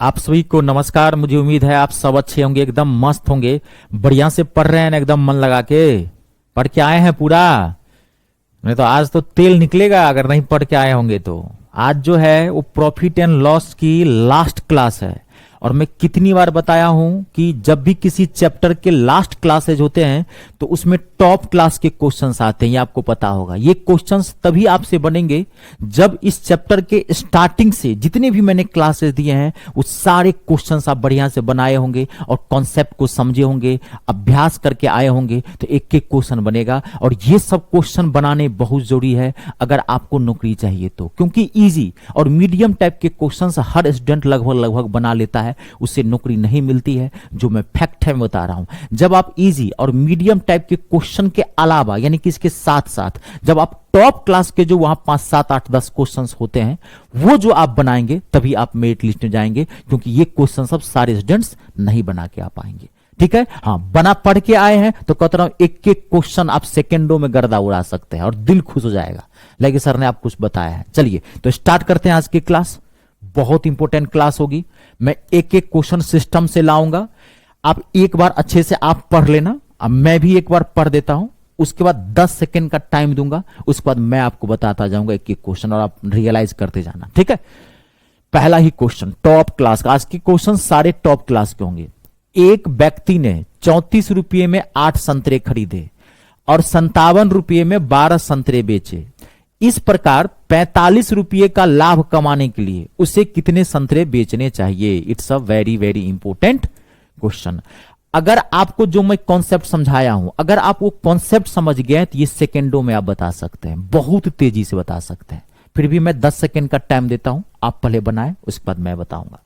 आप सभी को नमस्कार। मुझे उम्मीद है आप सब अच्छे होंगे, एकदम मस्त होंगे, बढ़िया से पढ़ रहे हैं ना, एकदम मन लगा के पढ़ के आए हैं पूरा। नहीं तो आज तो तेल निकलेगा अगर नहीं पढ़ के आए होंगे तो। आज जो है वो प्रॉफिट एंड लॉस की लास्ट क्लास है और मैं कितनी बार बताया हूं कि जब भी किसी चैप्टर के लास्ट क्लासेज होते हैं तो उसमें टॉप क्लास के क्वेश्चंस आते हैं, ये आपको पता होगा। ये क्वेश्चंस तभी आपसे बनेंगे जब इस चैप्टर के स्टार्टिंग से जितने भी मैंने क्लासेस दिए हैं वो सारे क्वेश्चंस आप बढ़िया से बनाए होंगे और कॉन्सेप्ट को समझे होंगे, अभ्यास करके आए होंगे, तो एक एक क्वेश्चन बनेगा। और ये सब क्वेश्चन बनाने बहुत जरूरी है अगर आपको नौकरी चाहिए तो, क्योंकि इजी और मीडियम टाइप के क्वेश्चंस हर स्टूडेंट लगभग बना लेता है, उससे नौकरी नहीं मिलती है। जो मैं फैक्ट है बता रहा हूं। जब आप इजी और मीडियम टाइप के क्वेश्चन के अलावा यानी कि इसके साथ साथ जब आप टॉप क्लास के जो वहां 5, 7, 8, 10 क्वेश्चंस होते हैं वो जो आप बनाएंगे तभी आप मेरिट लिस्ट में जाएंगे, क्योंकि ये क्वेश्चन सब सारे स्टूडेंट्स नहीं बना के आ पाएंगे। ठीक है, हाँ, बना पढ़ के आए हैं तो कहता रहा हूं एक एक क्वेश्चन आप सेकेंडों में गर्दा उड़ा सकते हैं और दिल खुश हो जाएगा, लेकिन सर ने आप कुछ बताया है। चलिए तो स्टार्ट करते हैं आज की क्लास। बहुत इंपॉर्टेंट क्लास होगी। मैं एक एक क्वेश्चन सिस्टम से लाऊंगा, आप एक बार अच्छे से आप पढ़ लेना। अब मैं भी एक बार पढ़ देता हूं, उसके बाद 10 सेकंड का टाइम दूंगा, उसके बाद मैं आपको बताता जाऊंगा एक एक क्वेश्चन और आप रियलाइज करते जाना। ठीक है, पहला ही क्वेश्चन टॉप क्लास का। आज के क्वेश्चन सारे टॉप क्लास के होंगे। एक व्यक्ति ने 34 रुपये में 8 संतरे खरीदे और 57 रुपये में 12 संतरे बेचे। इस प्रकार 45 रुपये का लाभ कमाने के लिए उसे कितने संतरे बेचने चाहिए? It's a very very important question. अगर आपको जो मैं कॉन्सेप्ट समझाया हूं, अगर आप वो कॉन्सेप्ट समझ गए तो ये सेकेंडों में आप बता सकते हैं, बहुत तेजी से बता सकते हैं। फिर भी मैं 10 सेकेंड का टाइम देता हूं, आप पहले बनाएं, उसके बाद मैं बताऊंगा।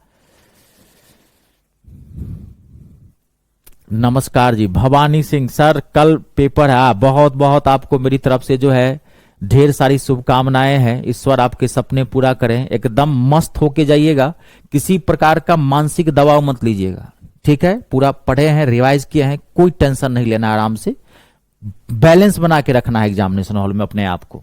नमस्कार जी, भवानी सिंह सर, कल पेपर है। बहुत बहुत आपको मेरी तरफ से जो है ढेर सारी शुभकामनाएं हैं। ईश्वर आपके सपने पूरा करें। एकदम मस्त होके जाइएगा, किसी प्रकार का मानसिक दबाव मत लीजिएगा। ठीक है, पूरा पढ़े हैं, रिवाइज किए हैं, कोई टेंशन नहीं लेना, आराम से बैलेंस बना के रखना है एग्जामिनेशन हॉल में अपने आप को।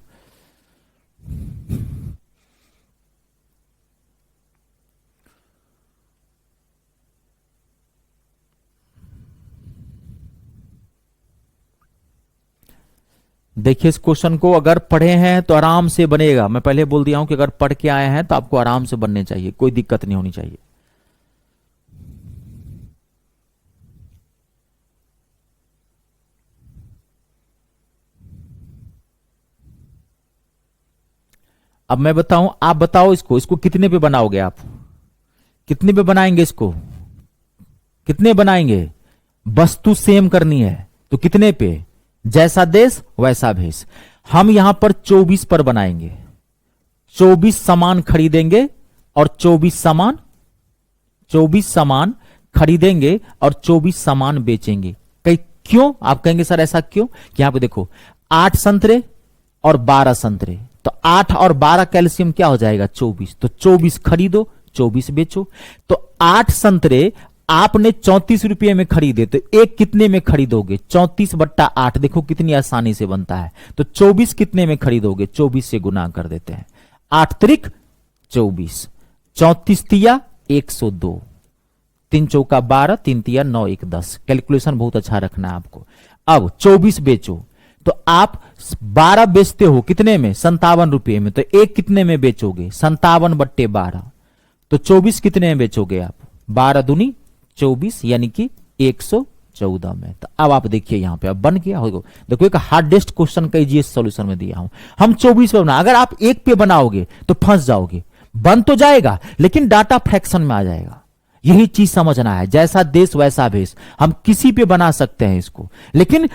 देखिए इस क्वेश्चन को अगर पढ़े हैं तो आराम से बनेगा। मैं पहले बोल दिया हूं कि अगर पढ़ के आए हैं तो आपको आराम से बनने चाहिए, कोई दिक्कत नहीं होनी चाहिए। अब मैं बताऊं, आप बताओ इसको कितने पे बनाओगे? आप कितने पे बनाएंगे? इसको कितने बनाएंगे? वस्तु सेम करनी है तो कितने पे? जैसा देश वैसा भेष। हम यहां पर 24 पर बनाएंगे। 24 सामान खरीदेंगे और 24 सामान खरीदेंगे और 24 सामान बेचेंगे। कई क्यों? आप कहेंगे सर ऐसा क्यों? कि यहां पे देखो 8 संतरे और 12 संतरे, तो 8 और 12 कैल्शियम क्या हो जाएगा? 24। तो 24 खरीदो, 24 बेचो। तो 8 संतरे आपने 34 रुपये में खरीदे तो एक कितने में खरीदोगे? 34/8। देखो कितनी आसानी से बनता है। तो 24 कितने में खरीदोगे? 24 से गुना कर देते हैं। 8 त्रिक 24, 34 तिया 102, 3 चौका 12, 3 तिया 9, 1 10। कैलकुलेशन बहुत अच्छा रखना है आपको। अब 24 बेचो तो आप 12 बेचते हो कितने में? 57 रुपये में। तो एक कितने में बेचोगे? 57/12। तो 24 कितने में बेचोगे आप? 12 दूनी 24 यानी कि 114 में। तो अब आप देखिए यहां पे अब बन गया होगा। देखो एक हार्डेस्ट क्वेश्चन का इजीएस्ट सॉल्यूशन में दिया हूं। हम 24 पे बना, अगर आप एक पे बनाओगे तो फंस जाओगे। बन तो जाएगा लेकिन डाटा फ्रैक्शन में आ जाएगा। यही चीज समझना है, जैसा देश वैसा भेष। हम किसी पे बना सकते हैं इसको, लेकिन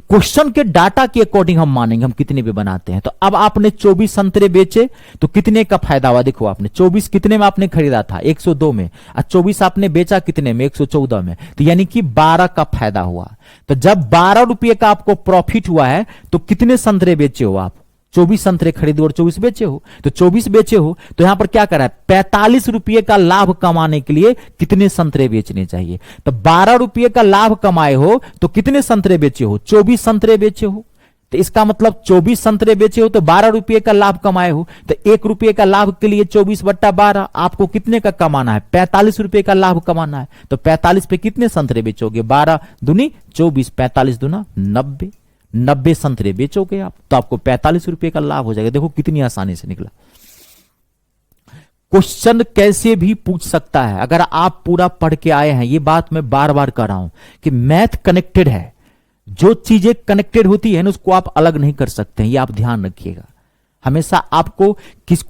क्वेश्चन के डाटा के अकॉर्डिंग हम मानेंगे हम कितने पे बनाते हैं। तो अब आपने 24 संतरे बेचे तो कितने का फायदा हुआ? देखो आपने 24 कितने में आपने खरीदा था? 102 में। और 24 आपने बेचा कितने में? 114 में। तो यानी कि 12 का फायदा हुआ। तो जब 12 रुपये का आपको प्रॉफिट हुआ है तो कितने संतरे बेचे हो आप? 24 संतरे खरीदे और 24 बेचे हो। तो 24 बेचे हो तो यहां पर क्या कर रहा है? 45 रुपये का लाभ कमाने के लिए कितने संतरे बेचने चाहिए? तो 12 रुपये का लाभ कमाए हो तो कितने संतरे बेचे हो? 24 संतरे बेचे हो। तो इसका मतलब 24 संतरे बेचे हो तो 12 रुपये का लाभ कमाए हो, तो 1 रुपये का लाभ के लिए 24/12 आपको कितने का कमाना है? 45 रुपये का लाभ कमाना है। तो 45 पे कितने संतरे बेचोगे? 12 दूनी 24, 45 दूना 90, 90 संतरे बेचोगे आप, तो आपको 45 रुपये का लाभ हो जाएगा। देखो कितनी आसानी से निकला। क्वेश्चन कैसे भी पूछ सकता है अगर आप पूरा पढ़ के आए हैं। ये बात मैं बार बार कर रहा हूं कि मैथ कनेक्टेड है, जो चीजें कनेक्टेड होती है ना उसको आप अलग नहीं कर सकते हैं, ये आप ध्यान रखिएगा। हमेशा आपको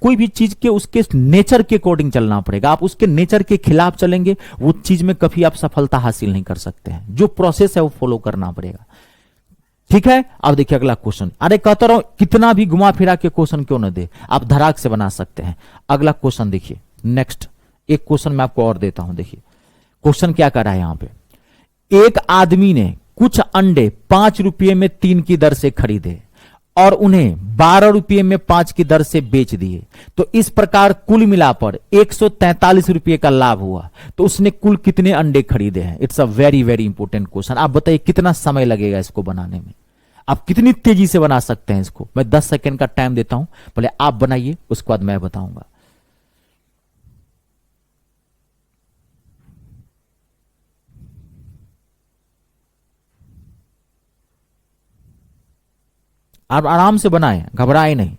कोई भी चीज के उसके नेचर के अकॉर्डिंग चलना पड़ेगा। आप उसके नेचर के खिलाफ चलेंगे वो चीज में कभी आप सफलता हासिल नहीं कर सकते हैं। जो प्रोसेस है वो फॉलो करना पड़ेगा, ठीक है। अब देखिए अगला क्वेश्चन। अरे कहता रहा हूं कितना भी घुमा फिरा के क्वेश्चन क्यों न दे, आप धड़ाक से बना सकते हैं। अगला क्वेश्चन देखिए, नेक्स्ट एक क्वेश्चन मैं आपको और देता हूं। देखिए क्वेश्चन क्या कर रहा है यहां पे। एक आदमी ने कुछ अंडे 5 रुपये में 3 की दर से खरीदे और उन्हें 12 रुपये में 5 की दर से बेच दिए, तो इस प्रकार कुल मिलाकर 143 रुपये का लाभ हुआ। तो उसने कुल कितने अंडे खरीदे हैं? It's a very very important question. आप बताइए कितना समय लगेगा इसको बनाने में, आप कितनी तेजी से बना सकते हैं इसको। मैं 10 सेकेंड का टाइम देता हूं, पहले आप बनाइए उसके बाद मैं बताऊंगा। आप आराम से बनाएं, घबराए नहीं।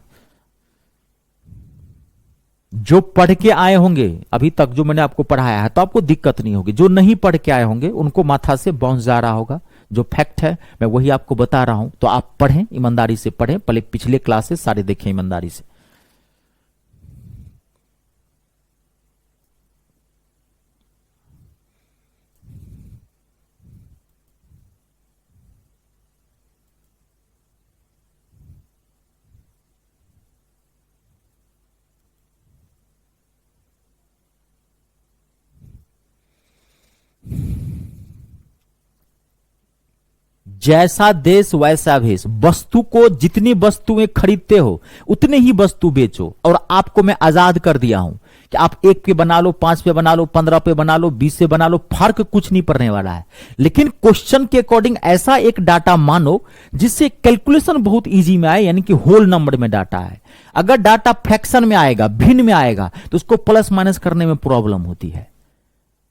जो पढ़ के आए होंगे अभी तक, जो मैंने आपको पढ़ाया है, तो आपको दिक्कत नहीं होगी। जो नहीं पढ़ के आए होंगे उनको माथा से बाउंस जा रहा होगा। जो फैक्ट है मैं वही आपको बता रहा हूं, तो आप पढ़ें, ईमानदारी से पढ़ें। पहले पिछले क्लासेस सारे देखें ईमानदारी से। जैसा देश वैसा भेष। वस्तु को जितनी वस्तुएं खरीदते हो उतने ही वस्तु बेचो। और आपको मैं आजाद कर दिया हूं कि आप 1 पे बना लो, 5 पे बना लो, 15 पे बना लो, 20 से बना लो, फर्क कुछ नहीं पड़ने वाला है। लेकिन क्वेश्चन के अकॉर्डिंग ऐसा एक डाटा मानो जिससे कैलकुलेशन बहुत इजी में आए, यानी कि होल नंबर में डाटा है। अगर डाटा फ्रैक्शन में आएगा, भिन्न में आएगा, तो उसको प्लस माइनस करने में प्रॉब्लम होती है।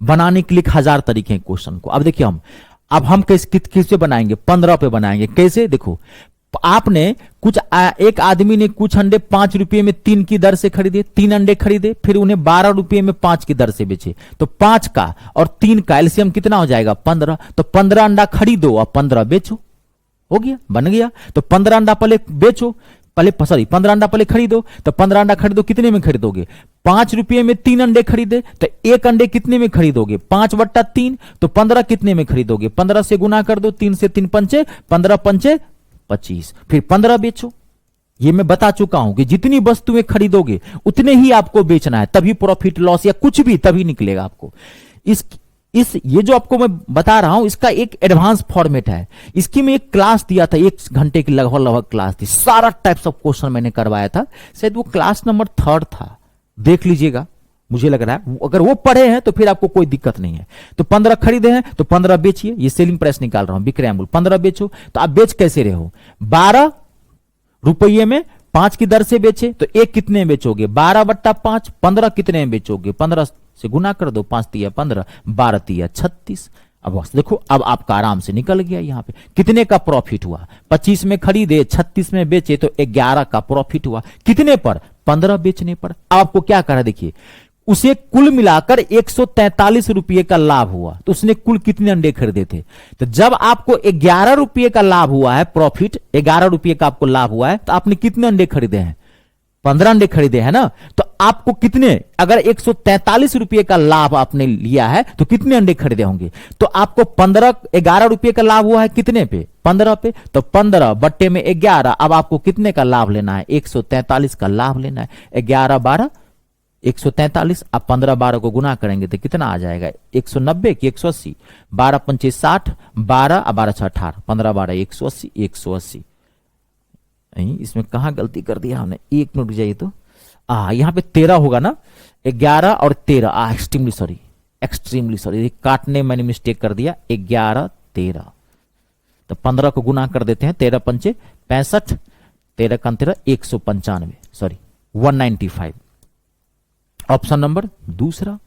बनाने के लिए 1000 तरीके हैं क्वेश्चन को। अब देखिए अब हम किस पे बनाएंगे? 15 पे बनाएंगे। कैसे? देखो, आपने एक आदमी ने कुछ अंडे 5 रुपये में 3 की दर से खरीदे, 3 अंडे खरीदे, फिर उन्हें 12 रुपये में 5 की दर से बेचे। तो 5 का और 3 का एलसीएम कितना हो जाएगा? 15। तो 15 अंडा खरीदो और 15 बेचो, हो गया, बन गया। तो 15 अंडा पहले बेचो, सॉरी 15 अंडा पहले खरीदो। तो 15 अंडा खरीदो, कितने में खरीदोगे? 5 रुपये में 3 अंडे खरीदे, तो 1 अंडे कितने में खरीदोगे? 5/3। तो 15 कितने में खरीदोगे? 15 से गुना कर दो, 3 से 3 पंचे, 15 पंचे 25। फिर 15 बेचो। ये मैं बता चुका हूं कि जितनी वस्तुएं खरीदोगे उतने ही आपको बेचना है, तभी प्रॉफिट लॉस या कुछ भी तभी निकलेगा आपको। ये जो आपको मैं बता रहा हूं इसका एक एडवांस फॉर्मेट है। इसकी मैं एक क्लास दिया था, 1 घंटे की लगभग क्लास थी। सारा टाइप्स ऑफ क्वेश्चन मैंने करवाया था, शायद वो क्लास नंबर 3 था, देख लीजिएगा। मुझे लग रहा है अगर वो पढ़े हैं तो फिर आपको कोई दिक्कत नहीं है। तो 15 खरीदे हैं तो 15 बेचिए। ये सेलिंग प्राइस निकाल रहा हूं, बिक्री मूल्य 15 बेचो। तो आप बेच कैसे रहे हो? 12 रुपये में 5 की दर से बेचे, तो 1 कितने में बेचोगे? 12/5। 15 कितने में बेचोगे? 15 से गुना कर दो, 5 तिया 15, 12 तिया 36। अब बस देखो, अब आपका आराम से निकल गया। यहां पे कितने का प्रॉफिट हुआ? 25 में खरीदे, 36 में बेचे, तो 11 का प्रॉफिट हुआ। कितने पर? 15 बेचने पर। अब आपको क्या करा, देखिए, उसे कुल मिलाकर 143 रुपये का लाभ हुआ। तो उसने कुल कितने अंडे खरीदे थे? तो जब आपको 11 रुपये का लाभ हुआ है, प्रॉफिट 11 रुपये का आपको लाभ हुआ है, तो आपने कितने अंडे खरीदे हैं? 15 अंडे खरीदे हैं ना। तो आपको कितने, अगर 143 रुपये का लाभ आपने लिया है तो कितने अंडे खरीदे होंगे? तो आपको 11 रुपये का लाभ हुआ है कितने पे? 15 पे। तो 15 बट्टे में 11। अब आपको कितने का लाभ लेना है? 143 का लाभ लेना है। 11 12 143। अब 15 12 को गुना करेंगे तो कितना आ जाएगा? 190 की 180। 12 पंचे 60, 12 12 6 18, 15 12 180, 180। इसमें कहां गलती कर दिया हमने? 1 मिनट रुक जाइए। तो यहां पे 13 होगा ना, 11 और 13। एक्सट्रीमली सॉरी, काटने मैंने मिस्टेक कर दिया। 11 13, तो 15 को गुना कर देते हैं, 13 पंचे 65, 13 का 13 195, सॉरी 195। ऑप्शन नंबर दूसरा।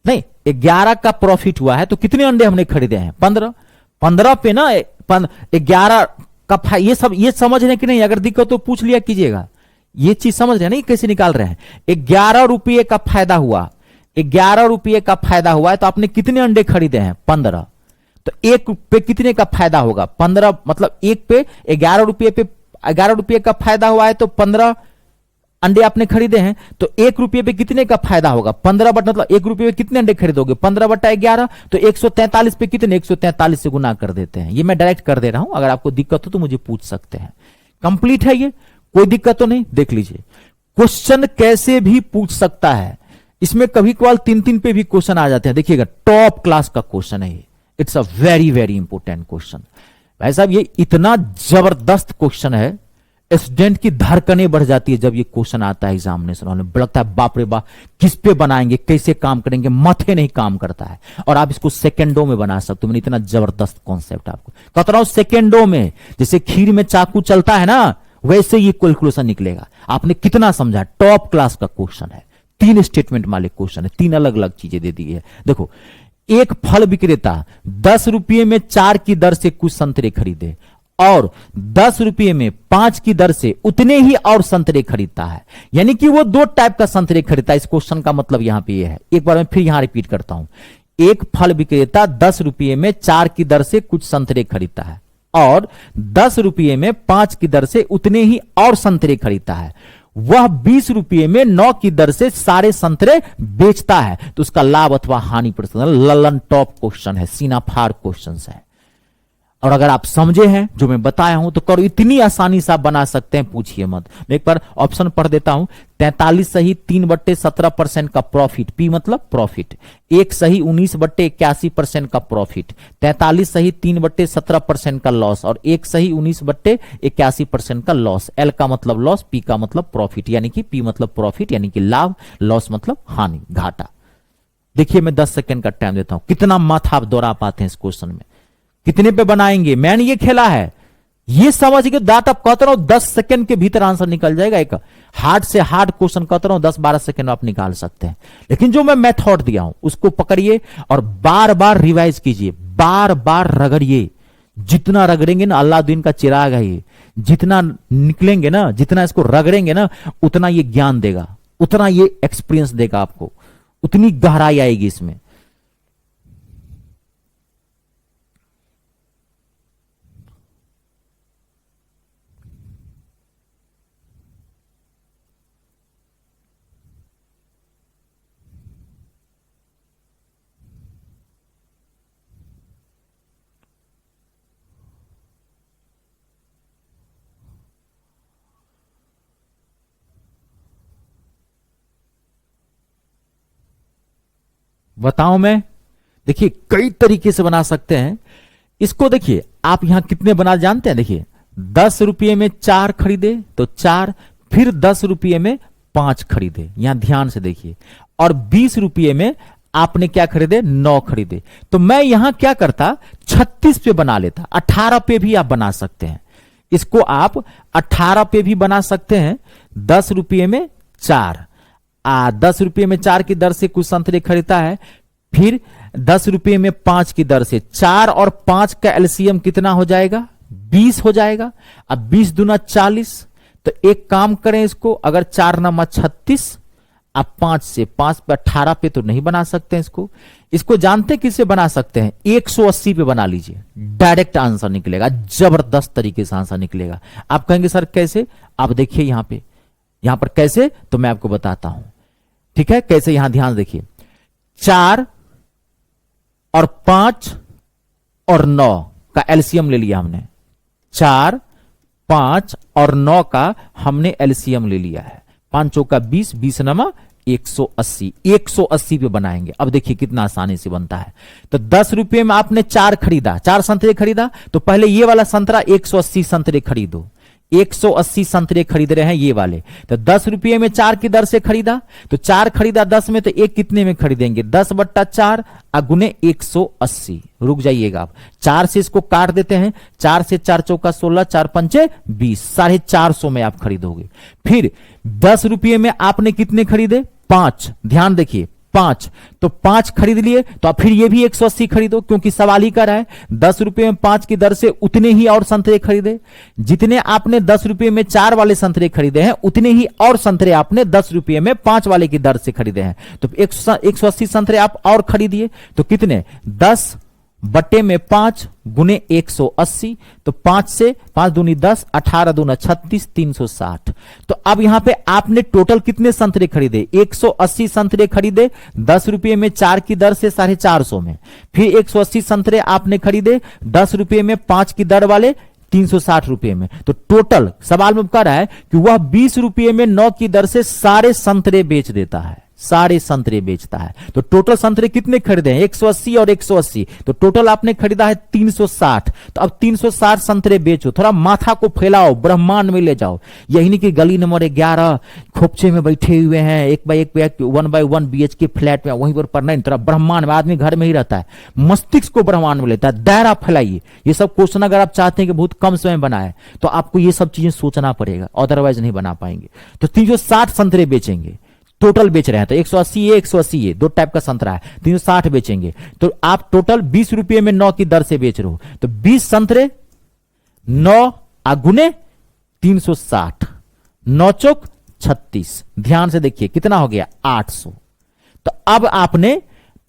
नहीं, 11 का प्रॉफिट हुआ है तो कितने अंडे हमने खरीदे हैं? 15। 15 पे ना 11 का ये सब ये समझ रहे हैं कि नहीं? अगर दिक्कत तो पूछ लिया कीजिएगा। ये चीज समझ रहे हैं नहीं कैसे निकाल रहे हैं? 11 रुपये का फायदा हुआ, 11 रुपये का फायदा हुआ है तो आपने कितने अंडे खरीदे हैं? 15। तो एक पे कितने का फायदा होगा? 15, मतलब एक पे 11 रुपये पे 11 रुपये का फायदा हुआ है तो 15 अंडे आपने खरीदे हैं, तो 1 रुपये पे कितने का फायदा होगा? 15 बटा, मतलब 1 रुपये पे कितने अंडे खरीदोगे? 15 बटा 11, तो 143 पे कितने? 143 से गुना कर देते हैं। ये मैं डायरेक्ट कर दे रहा हूं, अगर आपको दिक्कत हो तो मुझे पूछ सकते हैं। कंप्लीट है ये, कोई दिक्कत तो नहीं? देख लीजिए, क्वेश्चन कैसे भी पूछ सकता है। इसमें कभी कभार 3-3 पे भी क्वेश्चन आ जाते हैं। देखिएगा, टॉप क्लास का क्वेश्चन है ये। It's a very very important question. भाई साहब, ये इतना जबरदस्त क्वेश्चन है, स्टूडेंट की धड़कनें बढ़ जाती है जब ये क्वेश्चन आता है एग्जामिनेशन हॉल में। लगता है बाप रे बाप, किस पे बनाएंगे, कैसे काम करेंगे, माथे नहीं काम करता है। और आप इसको सेकेंडों में बना सकते हो। मैंने इतना जबरदस्त कॉन्सेप्ट आपको कहता रहा हूं, सेकेंडों में। जैसे खीर में चाकू चलता है ना, वैसे ये कैलकुलेशन निकलेगा। आपने कितना समझा? टॉप क्लास का क्वेश्चन है। 3 स्टेटमेंट वाले क्वेश्चन है, 3 अलग अलग चीजें दे दी है। देखो, एक फल विक्रेता 10 रुपये में 4 की दर से कुछ संतरे खरीदे और 10 रुपये में 5 की दर से उतने ही और संतरे खरीदता है। यानी कि वो 2 टाइप का संतरे खरीदता है। इस क्वेश्चन का मतलब यहां पे ये है। एक बार मैं फिर यहां रिपीट करता हूं। एक फल विक्रेता 10 रुपये में 4 की दर से कुछ संतरे खरीदता है और 10 रुपये में 5 की दर से उतने ही और संतरे खरीदता है। वह 20 रुपये में 9 की दर से सारे संतरे बेचता है, तो उसका लाभ अथवा हानि प्रतिशत ललन टॉप क्वेश्चन है, सीना फाड़ क्वेश्चन है। और अगर आप समझे हैं जो मैं बताया हूं तो करो, इतनी आसानी से आप बना सकते हैं, पूछिए मत। मैं एक बार ऑप्शन पढ़ देता हूं। 43 सही 3/17% का प्रॉफिट, पी मतलब प्रॉफिट। 1 सही 19/81% का प्रॉफिट। 43 सही 3/17% का लॉस और 1 सही 19/81% का लॉस। एल का मतलब लॉस, पी का मतलब प्रॉफिट, यानी कि पी मतलब प्रॉफिट यानी कि लाभ, लॉस मतलब हानि, घाटा। देखिए, मैं 10 सेकेंड का टाइम देता हूं। कितना माथा आप दौड़ा पाते हैं इस क्वेश्चन में, कितने पे बनाएंगे? मैंने ये खेला है, ये समझ के दांत आप कहता रहो 10 सेकंड के भीतर आंसर निकल जाएगा। एक हार्ड से हार्ड क्वेश्चन कहता रहो 10-12 सेकंड आप निकाल सकते हैं। लेकिन जो मैं मेथड दिया हूं उसको पकड़िए और बार बार रिवाइज कीजिए, बार बार रगड़िए। जितना रगड़ेंगे ना, अल्लादीन का चिराग है ये, जितना निकलेंगे ना, जितना इसको रगड़ेंगे ना, उतना ये ज्ञान देगा, उतना ये एक्सपीरियंस देगा आपको, उतनी गहराई आएगी इसमें। बताऊं मैं? देखिए, कई तरीके से बना सकते हैं इसको। देखिए, आप यहां कितने बना जानते हैं? देखिए, 10 रुपये में 4 खरीदे तो 4, फिर 10 रुपये में 5 खरीदे, यहां ध्यान से देखिए, और 20 रुपये में आपने क्या खरीदे? 9 खरीदे। तो मैं यहां क्या करता, 36 पे बना लेता। 18 पे भी आप बना सकते हैं इसको, आप 18 पे भी बना सकते हैं। 10 रुपये में 4, 10 रुपये में 4 की दर से कुछ संतरे खरीदता है, फिर 10 रुपये में 5 की दर से। 4 और 5 का एलसीएम कितना हो जाएगा? 20 हो जाएगा। अब 20 दूना 40। तो एक काम करें इसको, अगर 4 नमा 36, आप 5 से 5 पे 18 पे तो नहीं बना सकते हैं इसको जानते किससे बना सकते हैं? 180 पे बना लीजिए, डायरेक्ट आंसर निकलेगा, जबरदस्त तरीके से आंसर निकलेगा। आप कहेंगे सर कैसे? आप देखिए यहां पर कैसे, तो मैं आपको बताता हूं। ठीक है, कैसे? यहां ध्यान देखिए, 4 और 5 और 9 का एलसीएम ले लिया हमने। 4, 5 और 9 का हमने एलसीएम ले लिया है। 5 चौका 20, 20 नमा 180, 180 पे बनाएंगे। अब देखिए कितना आसानी से बनता है। तो 10 रुपये में आपने 4 खरीदा, 4 संतरे खरीदा, तो पहले ये वाला संतरा 180 संतरे खरीदो। 180 संतरे खरीद रहे हैं ये वाले, तो 10 रुपये में 4 की दर से खरीदा, तो 4 खरीदा 10 में, तो एक कितने में खरीदेंगे 10/4 गुने 180। रुक जाइएगा आप, 4 से इसको काट देते हैं, 4 से 4 चौका 16, 4 पंचे 20, 450 में आप खरीदोगे। फिर 10 रुपये में आपने कितने खरीदे 5, ध्यान देखिए 5, तो 5 खरीद लिए, तो आप फिर ये भी 180 खरीदो, क्योंकि सवाल ही कर रहा है 10 रुपये में 5 की दर से उतने ही और संतरे खरीदे, जितने आपने 10 रुपये में 4 वाले संतरे खरीदे हैं उतने ही और संतरे आपने 10 रुपये में 5 वाले की दर से खरीदे हैं, तो 180 संतरे आप और खरीदिए, तो कितने 10 बट्टे में 5 गुने 180, तो 5 से 5 दूनी 10, 18 दूना 36, 360। तो अब यहां पे आपने टोटल कितने संतरे खरीदे 180 संतरे खरीदे 10 रुपये में 4 की दर से 450 में, फिर 180 संतरे आपने खरीदे 10 रुपये में 5 की दर वाले 360 रुपये में, तो टोटल सवाल में कह रहा है कि वह 20 रुपये में 9 की दर से सारे संतरे बेच देता है, सारे संतरे बेचता है। तो टोटल संतरे कितने खरीदे हैं 180 और 180, तो टोटल आपने खरीदा है 360, तो अब 360 संतरे बेचो, थोड़ा माथा को फैलाओ, ब्रह्मांड में ले जाओ। यही नहीं कि गली नंबर 11 खोपचे में बैठे हुए हैं, 1 बाय 1 BHK फ्लैट में वहीं पर नहीं, थोड़ा ब्रह्मांड में, आदमी घर में ही रहता है, मस्तिष्क को ब्रह्मांड में लेता है, दायरा फैलाइए। ये सब क्वेश्चन अगर आप चाहते हैं कि बहुत कम समय बनाए तो आपको ये सब चीजें सोचना पड़ेगा, अदरवाइज नहीं बना पाएंगे। तो 360 संतरे बेचेंगे, टोटल बेच रहे हैं, तो 180 ये 180 ये, दो टाइप का संतरा है, 360 बेचेंगे, तो आप टोटल 20 रुपये में 9 की दर से बेच रहे हो, तो 20 संतरे 9 गुने 360, 9 चौक 36, ध्यान से देखिए कितना हो गया 800। तो अब आपने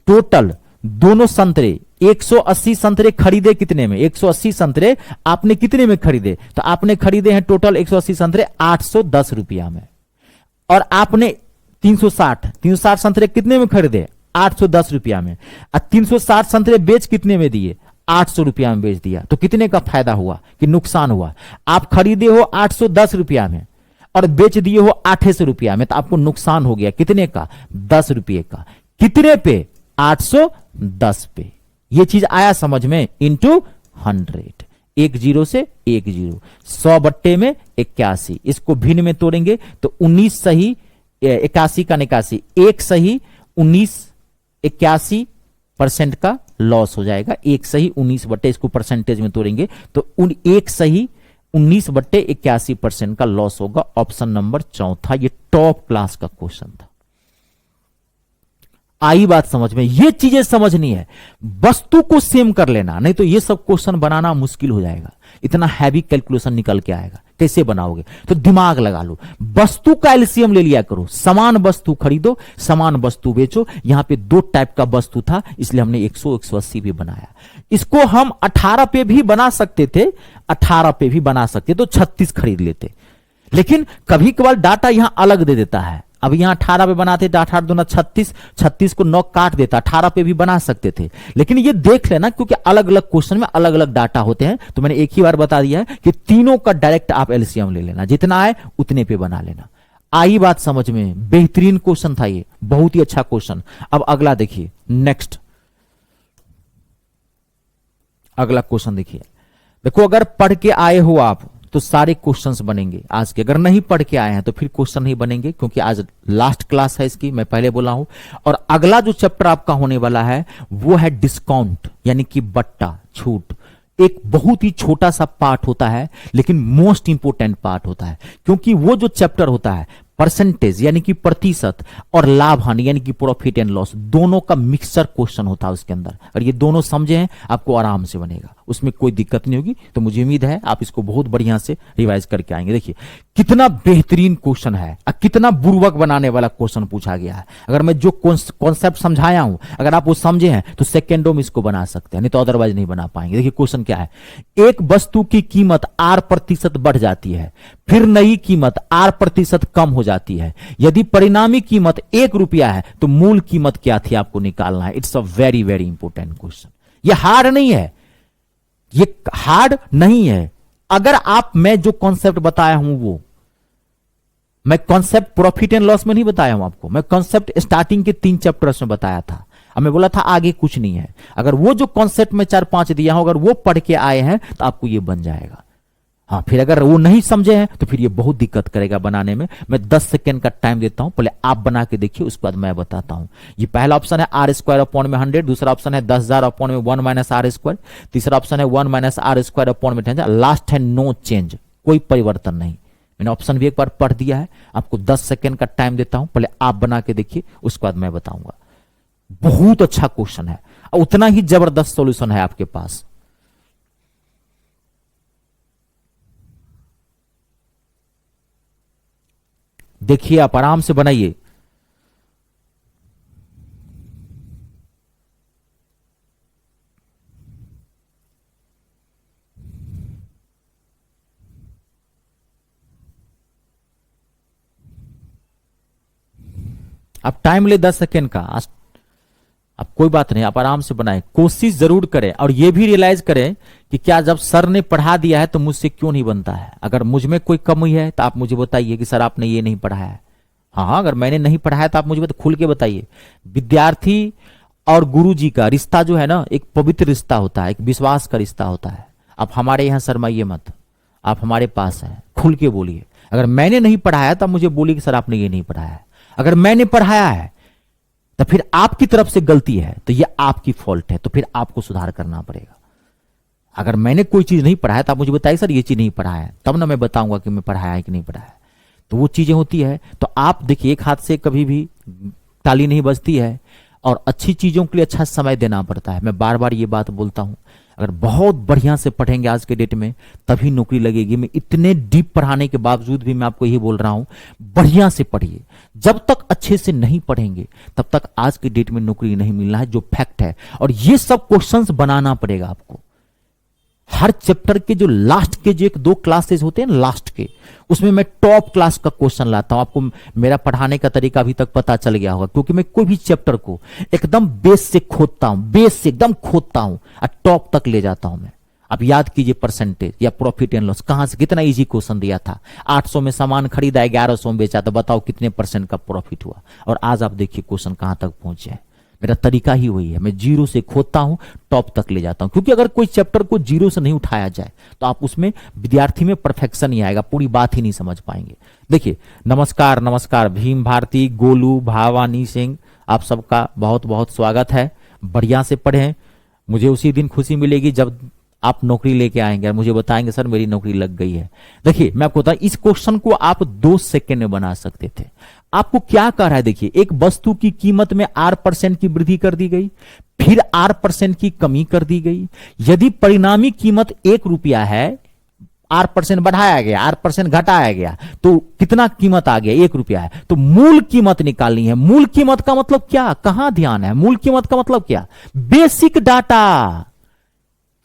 टोटल दोनों संतरे 180 संतरे खरीदे कितने में 180 संतरे आपने कितने में खरीदे, तो आपने खरीदे हैं टोटल 180 संतरे 810 रुपया में, और आपने 360 संतरे कितने में खरीदे 810 रुपया में, और 360 संतरे बेच कितने में दिए 800 रुपया में बेच दिया, तो कितने का फायदा हुआ कि नुकसान हुआ। आप खरीदे हो 810 रुपया में और बेच दिए हो 800 रुपया में, तो आपको नुकसान हो गया कितने का 10 रुपये का, कितने पे 810 पे। ये चीज आया समझ में, इंटू 100, 1 0 से 1 0, 100 बट्टे में 81, इसको भिन्न में तोड़ेंगे तो 19 सही 81 का 81, 1 सही 19 81% का लॉस हो जाएगा, 1 सही 19 बट्टे, इसको परसेंटेज में तोड़ेंगे तो 1 सही 19 बट्टे 81% का लॉस होगा। ऑप्शन नंबर 4, ये टॉप क्लास का क्वेश्चन था। आई बात समझ में, ये चीजें समझनी है, वस्तु को सेम कर लेना, नहीं तो ये सब क्वेश्चन बनाना मुश्किल हो जाएगा, इतना हैवी कैलकुलेशन निकल के आएगा, कैसे बनाओगे, तो दिमाग लगा लो, वस्तु का एलसीएम ले लिया करो, समान वस्तु खरीदो समान वस्तु बेचो। यहां पे 2 टाइप का वस्तु था इसलिए हमने 100 180 भी बनाया। इसको हम 18 पे भी बना सकते थे, 18 पे भी बना सकते तो 36 खरीद लेते, लेकिन कभी कभार डाटा यहां अलग दे देता है। अब यहां 18 पे बनाते तो 18 दूना 36, 36 को 9 काट देता, 18 पे भी बना सकते थे, लेकिन ये देख लेना क्योंकि अलग अलग क्वेश्चन में अलग अलग डाटा होते हैं, तो मैंने एक ही बार बता दिया है कि तीनों का डायरेक्ट आप एलसीएम ले लेना, जितना आए उतने पे बना लेना। आई बात समझ में, बेहतरीन क्वेश्चन था ये, बहुत ही अच्छा क्वेश्चन। अब अगला देखिए, नेक्स्ट अगला क्वेश्चन देखिए। देखो अगर पढ़ के आए हो आप तो सारे क्वेश्चंस बनेंगे आज के, अगर नहीं पढ़ के आए हैं तो फिर क्वेश्चन नहीं बनेंगे, क्योंकि आज लास्ट क्लास है इसकी, मैं पहले बोला हूं। और अगला जो चैप्टर आपका होने वाला है वो है डिस्काउंट, यानी कि बट्टा, छूट। एक बहुत ही छोटा सा पार्ट होता है लेकिन मोस्ट इंपोर्टेंट पार्ट होता है, क्योंकि वो जो चैप्टर होता है परसेंटेज यानी कि प्रतिशत और लाभ हानि यानी कि प्रॉफिट एंड लॉस, दोनों का मिक्सचर क्वेश्चन होता है उसके अंदर। और ये दोनों समझे हैं आपको आराम से बनेगा, उसमें कोई दिक्कत नहीं होगी। तो मुझे उम्मीद है आप इसको बहुत बढ़िया से रिवाइज करके आएंगे। देखिए कितना बेहतरीन क्वेश्चन है और कितना बुर्बक बनाने वाला क्वेश्चन पूछा गया है। अगर मैं जो कॉन्सेप्ट समझाया हूं अगर आप वो समझे हैं तो सेकेंडों में इसको बना सकते हैं, नहीं तो अदरवाइज नहीं बना पाएंगे। देखिए क्वेश्चन क्या है, एक वस्तु की कीमत R% बढ़ जाती है, फिर नई कीमत R% कम हो जाती है। यदि परिणामी कीमत 1 रुपया है तो मूल कीमत क्या थी आपको निकालना है। It's a very very important question. ये हार्ड नहीं है, ये हार्ड नहीं है। अगर आप, मैं जो कॉन्सेप्ट बताया हूं वो मैं कॉन्सेप्ट प्रॉफिट एंड लॉस में नहीं बताया हूं आपको, मैं कॉन्सेप्ट स्टार्टिंग के 3 चैप्टर्स में बताया था। अब मैं बोला था आगे कुछ नहीं है। अगर वो जो कॉन्सेप्ट में 4-5 दिया हूं अगर वो पढ़ के आए हैं तो आपको ये बन जाएगा। हाँ, फिर अगर वो नहीं समझे हैं तो फिर ये बहुत दिक्कत करेगा बनाने में। मैं 10 सेकेंड का टाइम देता हूं, पहले आप बना के देखिए, उसके बाद मैं बताता हूं। ये पहला ऑप्शन है आर स्क्वायर अपॉन में 100, दूसरा ऑप्शन है 10,000 अपॉन में 1 माइनस आर स्क्वायर, तीसरा ऑप्शन है 1 माइनस आर स्क्वायर अपॉन में 10,000, लास्ट है नो चेंज, कोई परिवर्तन नहीं। मैंने ऑप्शन भी एक बार पढ़ दिया है, आपको 10 सेकेंड का टाइम देता हूं, पहले आप बना के देखिए, उसके बाद मैं बताऊंगा। बहुत अच्छा क्वेश्चन है, उतना ही जबरदस्त सॉल्यूशन है आपके पास। देखिए, आप आराम से बनाइए। आप टाइम ले 10 सेकेंड का, अब कोई बात नहीं, आप आराम से बनाएं, कोशिश जरूर करें। और यह भी रियलाइज करें कि क्या जब सर ने पढ़ा दिया है तो मुझसे क्यों नहीं बनता है। अगर मुझ में कोई कमी है तो आप मुझे बताइए कि सर आपने ये नहीं पढ़ाया है। हाँ, अगर मैंने नहीं पढ़ाया तो आप मुझे खुल के बताइए। विद्यार्थी और गुरु जी का रिश्ता जो है ना, एक पवित्र रिश्ता होता है, एक विश्वास का रिश्ता होता है। आप हमारे यहां शर्माइए मत, आप हमारे पास हैं, खुल के बोलिए। अगर मैंने नहीं पढ़ाया तो मुझे बोलिए कि सर आपने ये नहीं पढ़ाया है। अगर मैंने पढ़ाया है तो फिर आपकी तरफ से गलती है, तो ये आपकी फॉल्ट है, तो फिर आपको सुधार करना पड़ेगा। अगर मैंने कोई चीज नहीं पढ़ाया तो आप मुझे बताइए सर ये चीज नहीं पढ़ाया है, तब ना मैं बताऊंगा कि मैं पढ़ाया है कि नहीं पढ़ाया है। तो वो चीजें होती है। तो आप देखिए, एक हाथ से कभी भी ताली नहीं बजती है, और अच्छी चीजों के लिए अच्छा समय देना पड़ता है। मैं बार बार ये बात बोलता हूं, अगर बहुत बढ़िया से पढ़ेंगे आज के डेट में तभी नौकरी लगेगी। मैं इतने डीप पढ़ाने के बावजूद भी मैं आपको यही बोल रहा हूं, बढ़िया से पढ़िए। जब तक अच्छे से नहीं पढ़ेंगे तब तक आज के डेट में नौकरी नहीं मिलना है, जो फैक्ट है। और ये सब क्वेश्चंस बनाना पड़ेगा आपको। हर चैप्टर के जो लास्ट के जो 1-2 क्लासेस होते हैं लास्ट के, उसमें मैं टॉप क्लास का क्वेश्चन लाता हूं। आपको मेरा पढ़ाने का तरीका अभी तक पता चल गया होगा, क्योंकि मैं कोई भी चैप्टर को एकदम बेस से खोदता हूं, बेस से एकदम खोदता हूं और टॉप तक ले जाता हूं मैं। अब याद कीजिए, परसेंटेज या प्रॉफिट एंड लॉस कहां से, कितना इजी क्वेश्चन दिया था। 800 में सामान खरीदा, 1100 में बेचा, तो बताओ कितने % का प्रॉफिट हुआ। और आज आप देखिए क्वेश्चन कहां तक पहुंचे हैं। मेरा तरीका ही वही है, मैं जीरो से खोदता हूं, टॉप तक ले जाता हूं। क्योंकि अगर कोई चैप्टर को जीरो से नहीं उठाया जाए तो आप उसमें विद्यार्थी में परफेक्शन ही आएगा, पूरी बात ही नहीं समझ पाएंगे। देखिए, नमस्कार नमस्कार, भीम भारती, गोलू, भावानी सिंह, आप सबका बहुत बहुत स्वागत है। बढ़िया से पढ़ें, मुझे उसी दिन खुशी मिलेगी जब आप नौकरी लेके आएंगे और मुझे बताएंगे सर मेरी नौकरी लग गई है। देखिए, मैं आपको बताऊं, इस क्वेश्चन को आप 2 सेकेंड में बना सकते थे। आपको क्या कह रहा है, देखिए, एक वस्तु की कीमत में R% की वृद्धि कर दी गई, फिर R% की कमी कर दी गई। यदि परिणामी कीमत 1 रुपया है, R% बढ़ाया गया, R% घटाया गया, तो कितना कीमत आ गया, 1 रुपया है। तो मूल कीमत निकालनी है। मूल कीमत का मतलब क्या, कहां ध्यान है, मूल कीमत का मतलब क्या, बेसिक डाटा।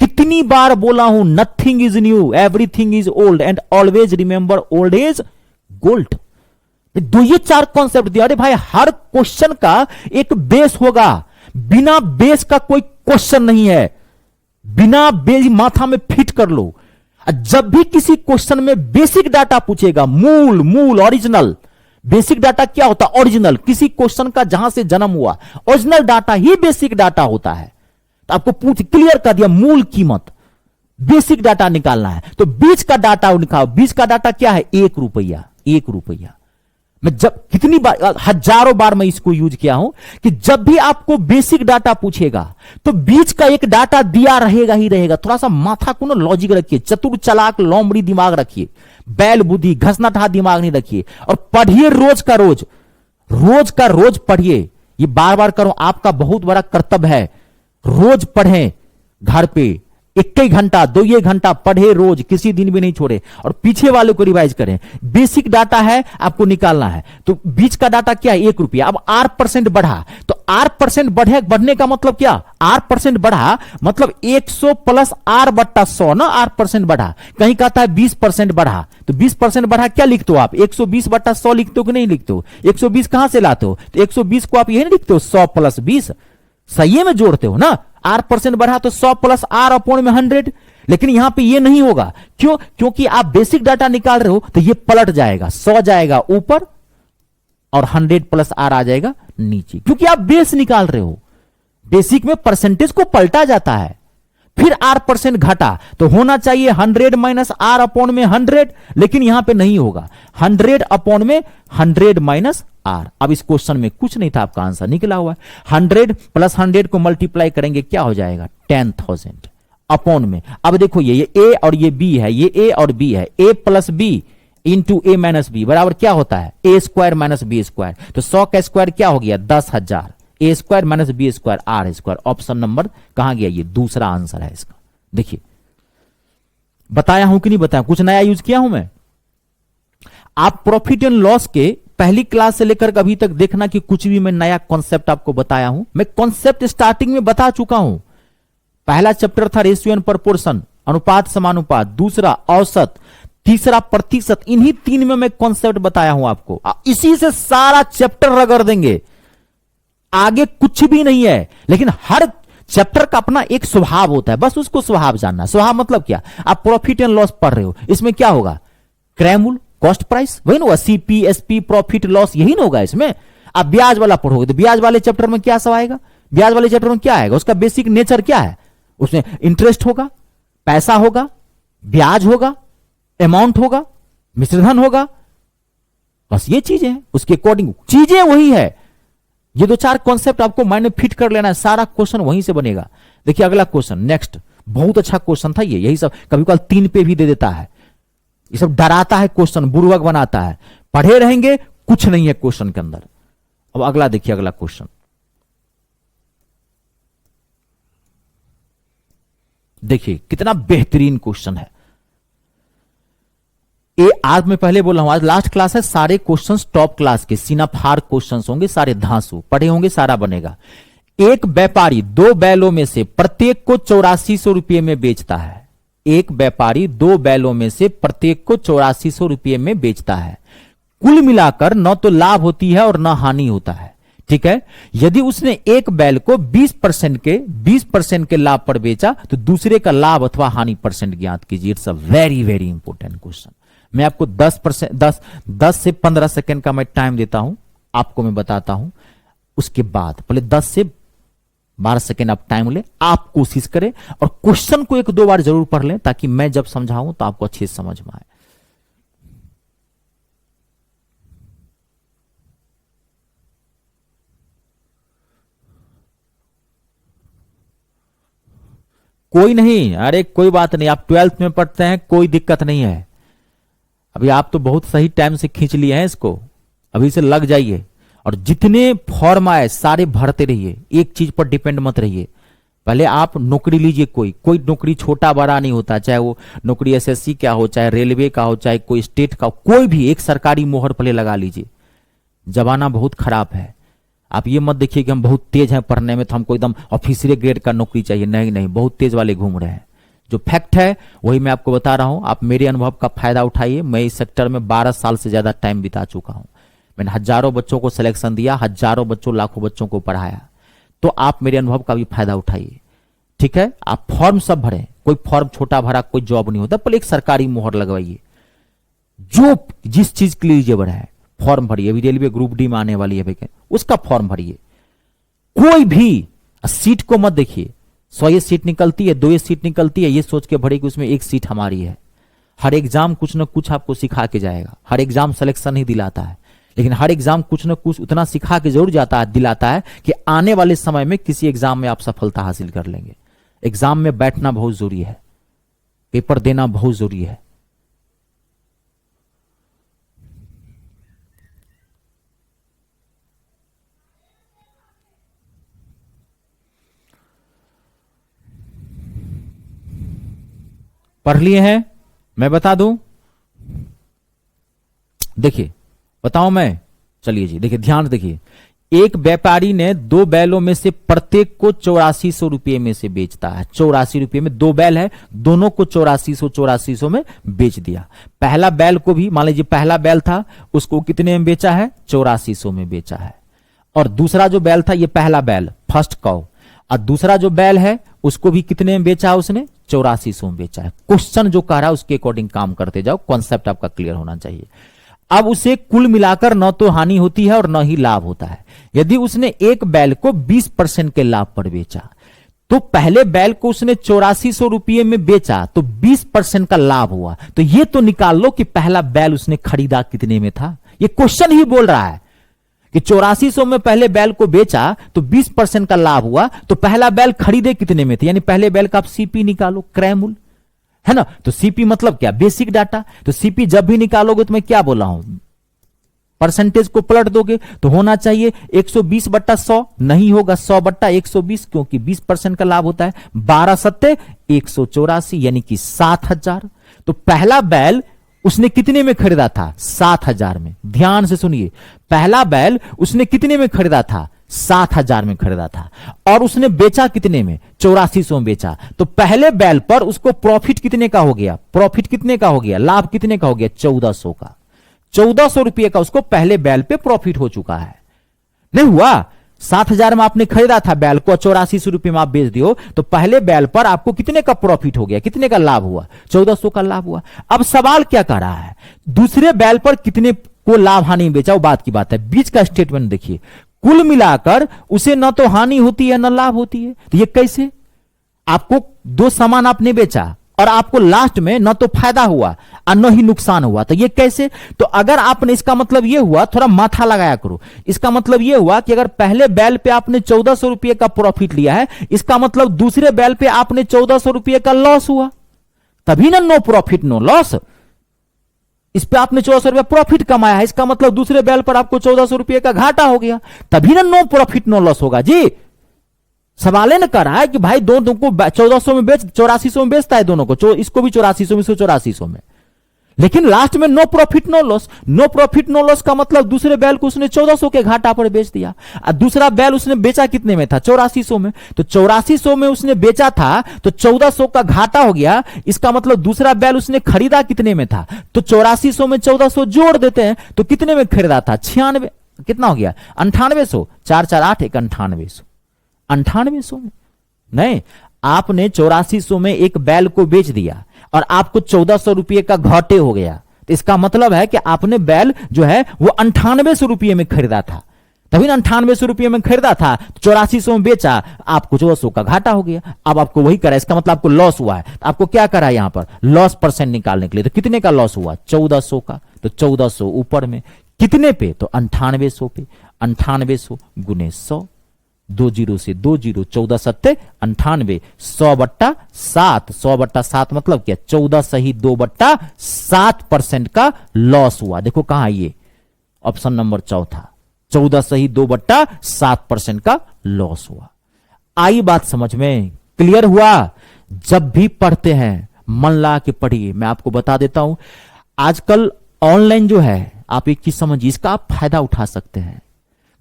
कितनी बार बोला हूं, nothing is new, everything is old and always remember old is gold. दो ये 4 कॉन्सेप्ट दिया। अरे भाई, हर क्वेश्चन का एक बेस होगा, बिना बेस का कोई क्वेश्चन नहीं है। बिना बेस माथा में फिट कर लो। जब भी किसी क्वेश्चन में बेसिक डाटा पूछेगा, मूल ओरिजिनल, बेसिक डाटा क्या होता है, ओरिजिनल, किसी क्वेश्चन का जहां से जन्म हुआ, ओरिजिनल डाटा ही बेसिक डाटा होता है। तो आपको पूछ क्लियर कर दिया, मूल कीमत, बेसिक डाटा निकालना है। तो बीच का डाटा निकालो। बीच का डाटा क्या है, 1 रुपया, 1 रुपया। मैं जब कितनी बार, हजारों बार मैं इसको यूज किया हूं कि जब भी आपको बेसिक डाटा पूछेगा तो बीच का एक डाटा दिया रहेगा ही रहेगा। थोड़ा सा माथा को ना लॉजिक रखिए, चतुर चालाक लोमड़ी दिमाग रखिए, बैल बुद्धि घसनाठा दिमाग नहीं रखिए। और पढ़िए रोज का रोज पढ़िए। ये बार बार करो, आपका बहुत बड़ा कर्तव्य है। रोज पढ़ें, घर पे 1 घंटा 2 घंटा पढ़े रोज, किसी दिन भी नहीं छोड़े। और पीछे वाले को रिवाइज करें। बेसिक डाटा है, आपको निकालना है। तो बीच का डाटा क्या है, 1 रुपया। अब R% बढ़ा, तो R% बढ़ने का मतलब क्या, R% बढ़ा मतलब 100 प्लस R/100 ना, R% बढ़ा। कहीं कहता है 20% बढ़ा, तो 20% बढ़ा क्या लिखते हो आप, 120/100 लिखते हो कि नहीं लिखते हो। 120 कहां से लाते हो, तो 120 को आप यही लिखते हो, 100 + 20 सही में जोड़ते हो ना। R% बढ़ा तो 100 + R/100। लेकिन यहां पे ये नहीं होगा, क्यों, क्योंकि आप बेसिक डाटा निकाल रहे हो तो ये पलट जाएगा, 100 जाएगा ऊपर और 100 + R आ जाएगा नीचे, क्योंकि आप बेस निकाल रहे हो। बेसिक में परसेंटेज को पलटा जाता है। फिर R% घटा तो होना चाहिए 100 माइनस R अपॉन में 100, लेकिन यहां पे नहीं होगा, 100 अपॉन में 100 माइनस R। अब इस क्वेश्चन में कुछ नहीं था, आपका आंसर निकला हुआ है। 100 प्लस 100 को मल्टीप्लाई करेंगे क्या हो जाएगा 10,000 अपॉन में। अब देखो ये A और ये B है, ये A और B है, A plus B into A minus B बराबर क्या होता है A square minus B square. तो 100 का स्क्वायर क्या हो गया 10,000, A square minus B square R square. Option number कहां गया, ये दूसरा आंसर है इसका। देखिए बताया हूं कि नहीं बताया, कुछ नया यूज किया हूं मैं। आप प्रॉफिट एंड लॉस के पहली क्लास से लेकर अभी तक देखना कि कुछ भी मैं नया कॉन्सेप्ट आपको बताया हूं। मैं कॉन्सेप्ट स्टार्टिंग में बता चुका हूं। पहला चैप्टर था रेशियो एंड प्रोपोर्शन, अनुपात समानुपात, दूसरा औसत, तीसरा प्रतिशत। इन्हीं तीन में मैं कॉन्सेप्ट बताया हूं आपको। इसी से सारा चैप्टर रगड़ देंगे, आगे कुछ भी नहीं है। लेकिन हर चैप्टर का अपना एक स्वभाव होता है, बस उसको स्वभाव जानना। स्वभाव मतलब क्या, आप प्रॉफिट एंड लॉस पढ़ रहे हो, इसमें क्या होगा क्रय कॉस्ट प्राइस, वही ना होगा, सीपी एसपी प्रॉफिट लॉस, यही ना होगा इसमें। आप ब्याज वाला पढ़ोगे तो ब्याज वाले चैप्टर में क्या सब आएगा, ब्याज वाले चैप्टर में क्या आएगा, उसका बेसिक नेचर क्या है, उसमें इंटरेस्ट होगा, पैसा होगा, ब्याज होगा, अमाउंट होगा, मिश्रधन होगा, बस ये चीजें हैं। उसके अकॉर्डिंग चीजें वही है। ये दो चार कॉन्सेप्ट आपको माइंड में फिट कर लेना है, सारा क्वेश्चन वहीं से बनेगा। देखिए अगला क्वेश्चन नेक्स्ट, बहुत अच्छा क्वेश्चन था ये। यही सब कभी कभी 3 पे भी दे देता है, ये सब डराता है क्वेश्चन, बुर्बक बनाता है। पढ़े रहेंगे कुछ नहीं है क्वेश्चन के अंदर। अब अगला देखिए, अगला क्वेश्चन देखिए कितना बेहतरीन क्वेश्चन है। ये आज मैं पहले बोल रहा हूं, आज लास्ट क्लास है, सारे क्वेश्चंस टॉप क्लास के सीनाफार क्वेश्चंस होंगे, सारे धांसू पढ़े होंगे, सारा बनेगा। एक व्यापारी 2 बैलों में से प्रत्येक को 8400 रुपये में बेचता है। एक व्यापारी 2 बैलों में से प्रत्येक को 8400 रुपये में बेचता है। कुल मिलाकर न तो लाभ होती है और न हानि होता है, ठीक है। यदि उसने एक बैल को 20% के लाभ पर बेचा तो दूसरे का लाभ अथवा हानि परसेंट ज्ञात कीजिए। It's a very very important question. मैं आपको 10 से 15 सेकंड का मैं टाइम देता हूं, आपको मैं बताता हूं। उसके बाद पहले 10 से 12 सेकंड आप टाइम ले, आप कोशिश करें और क्वेश्चन को 1-2 बार जरूर पढ़ लें, ताकि मैं जब समझाऊं तो आपको अच्छे से समझ में आए। कोई नहीं, अरे कोई बात नहीं, आप 12th में पढ़ते हैं, कोई दिक्कत नहीं है। अभी आप तो बहुत सही टाइम से खींच लिए हैं इसको, अभी से लग जाइए। और जितने फॉर्म आए सारे भरते रहिए, एक चीज पर डिपेंड मत रहिए। पहले आप नौकरी लीजिए, कोई नौकरी छोटा बड़ा नहीं होता, चाहे वो नौकरी एसएससी का हो, चाहे रेलवे का हो, चाहे कोई स्टेट का हो, कोई भी एक सरकारी मोहर पहले लगा लीजिए। जमाना बहुत खराब है। आप ये मत देखिए कि हम बहुत तेज हैं पढ़ने में तो हमको एकदम ऑफिसर ग्रेड का नौकरी चाहिए, नहीं नहीं, बहुत तेज वाले घूम रहे हैं। जो फैक्ट है वही मैं आपको बता रहा हूं, आप मेरे अनुभव का फायदा उठाइए। मैं इस सेक्टर में 12 साल से ज्यादा टाइम बिता चुका हूं। मैंने हजारों बच्चों को सिलेक्शन दिया, हजारों बच्चों लाखों बच्चों को पढ़ाया। तो आप मेरे अनुभव का भी फायदा उठाइए, ठीक है। आप फॉर्म सब भरें, कोई फॉर्म छोटा भरा कोई जॉब नहीं होता, पहले एक सरकारी मोहर लगवाइए। जो जिस चीज के लिए एलिजिबल है फॉर्म भरिए। अभी रेलवे ग्रुप डी में आने वाली है, उसका फॉर्म भरिए। कोई भी सीट को मत देखिए 100 सीट निकलती है, 2 सीट निकलती है, ये सोच के भरे कि उसमें 1 सीट हमारी है। हर एग्जाम कुछ ना कुछ आपको सिखा के जाएगा। हर एग्जाम सिलेक्शन ही दिलाता है, लेकिन हर एग्जाम कुछ ना कुछ उतना सिखा के जरूर दिलाता है कि आने वाले समय में किसी एग्जाम में आप सफलता हासिल कर लेंगे। एग्जाम में बैठना बहुत जरूरी है, पेपर देना बहुत जरूरी है। पढ़ लिए हैं, मैं बता दूं, देखिए बताऊं मैं, चलिए जी देखिए, ध्यान देखिए। एक व्यापारी ने 2 बैलों में से प्रत्येक को 8400 रुपये में से बेचता है। 84 रुपये में 2 बैल है, दोनों को 8400 में बेच दिया। पहला बैल को भी मान लीजिए, पहला बैल था उसको कितने में बेचा है 8400 में बेचा है। और दूसरा जो बैल था, ये पहला बैल फर्स्ट काउ, और दूसरा जो बैल है उसको भी कितने में बेचा है उसने 8400 में बेचा है। क्वेश्चन जो कह रहा है उसके अकॉर्डिंग काम करते जाओ, कॉन्सेप्ट आपका क्लियर होना चाहिए। अब उसे कुल मिलाकर न तो हानि होती है और न ही लाभ होता है। यदि उसने एक बैल को 20% के लाभ पर बेचा तो पहले बैल को उसने 8400 रुपये में बेचा तो 20% का लाभ हुआ। तो ये तो निकाल लो कि पहला बैल उसने खरीदा कितने में था। ये क्वेश्चन ही बोल रहा है कि 8400 में पहले बैल को बेचा तो 20% का लाभ हुआ, तो पहला बैल खरीदे कितने में थे, यानी पहले बैल का आप सीपी निकालो, क्रय मूल्य, है ना। तो सीपी मतलब क्या, बेसिक डाटा। तो सीपी जब भी निकालोगे तो मैं क्या बोला हूं, परसेंटेज को पलट दोगे तो होना चाहिए 120/100, नहीं होगा 100/120, क्योंकि 20% का लाभ होता है। 12 सत्ते 184 यानी कि 7000। तो पहला बैल उसने कितने में खरीदा था, 7000 में। ध्यान से सुनिए, पहला बैल उसने कितने में खरीदा था, 7000 में खरीदा था, और उसने बेचा कितने में, 8400 में बेचा। तो पहले बैल पर उसको प्रॉफिट कितने का हो गया, प्रॉफिट कितने का हो गया, लाभ कितने का हो गया, 1400 का। 1400 रुपये का उसको पहले बैल पे प्रॉफिट हो चुका है। नहीं हुआ, 7000 में आपने खरीदा था बैल को, 8400 रुपये में आप बेच दियो, तो पहले बैल पर आपको कितने का प्रॉफिट हो गया, कितने का लाभ हुआ, 1400 का लाभ हुआ। अब सवाल क्या कर रहा है, दूसरे बैल पर कितने को लाभ हानि बेचा, वो बात की बात है। बीच का स्टेटमेंट देखिए, कुल मिलाकर उसे न तो हानि होती है न लाभ होती है। तो ये कैसे, आपको दो सामान आपने बेचा और आपको लास्ट में न तो फायदा हुआ और न ही नुकसान हुआ, तो ये कैसे। तो अगर आपने, इसका मतलब ये हुआ, थोड़ा माथा लगाया करो, इसका मतलब ये हुआ कि अगर पहले बैल पे आपने 1400 रुपये का प्रॉफिट लिया है, इसका मतलब दूसरे बैल पे आपने 1400 रुपये का लॉस हुआ, तभी ना नो प्रॉफिट नो लॉस। इस पे आपने 1400 रुपया प्रॉफिट कमाया है, इसका मतलब दूसरे बैल पर आपको 1400 रुपये का घाटा हो गया, तभी ना नो प्रॉफिट नो लॉस होगा जी। सवाल न कर रहा है कि भाई दोनों को 1400 में बेच, 8400 में बेचता है दोनों को, इसको भी 8400 में, इसको 8400 में, लेकिन लास्ट में no profit no loss. No profit no loss का मतलब दूसरे बैल को उसने 1400 के घाटा पर बेच दिया, और दूसरा बैल उसने बेचा कितने में था, 8400 में। तो 8400 में उसने बेचा था तो 1400 का घाटा हो गया, इसका मतलब दूसरा बैल उसने खरीदा कितने में था, तो 8400 में 1400 जोड़ देते हैं तो कितने में खरीदा था, 96, कितना हो गया, 9800, 4 4 8 1 9800, 9800 में नहीं, आपने 8400 में एक बैल को बेच दिया और आपको 1400 रुपये का घाटे हो गया, तो इसका मतलब है कि आपने बैल जो है वो 9800 रुपये में खरीदा था, तभी ना 9800 रुपये में खरीदा था, 8400 में बेचा, आपको 1400 का घाटा हो गया। अब आपको वही करा, इसका मतलब आपको लॉस हुआ है, तो आपको क्या करा यहां पर, लॉस परसेंट निकालने के लिए। तो कितने का लॉस हुआ, 1400 का। तो 1400 ऊपर में कितने पे, तो 9800 पे, 9800 गुने 100, 20 से 20, 14 सत्ते 98, 100/7, 100/7 मतलब क्या, 14 सही 2/7% का लॉस हुआ। देखो कहां ये ऑप्शन नंबर चौथा, 14 सही 2/7% का लॉस हुआ। आई बात समझ में, क्लियर हुआ। जब भी पढ़ते हैं मन ला के पढ़िए। मैं आपको बता देता हूं, आजकल ऑनलाइन जो है, आप एक चीज समझिए, इसका आप फायदा उठा सकते हैं।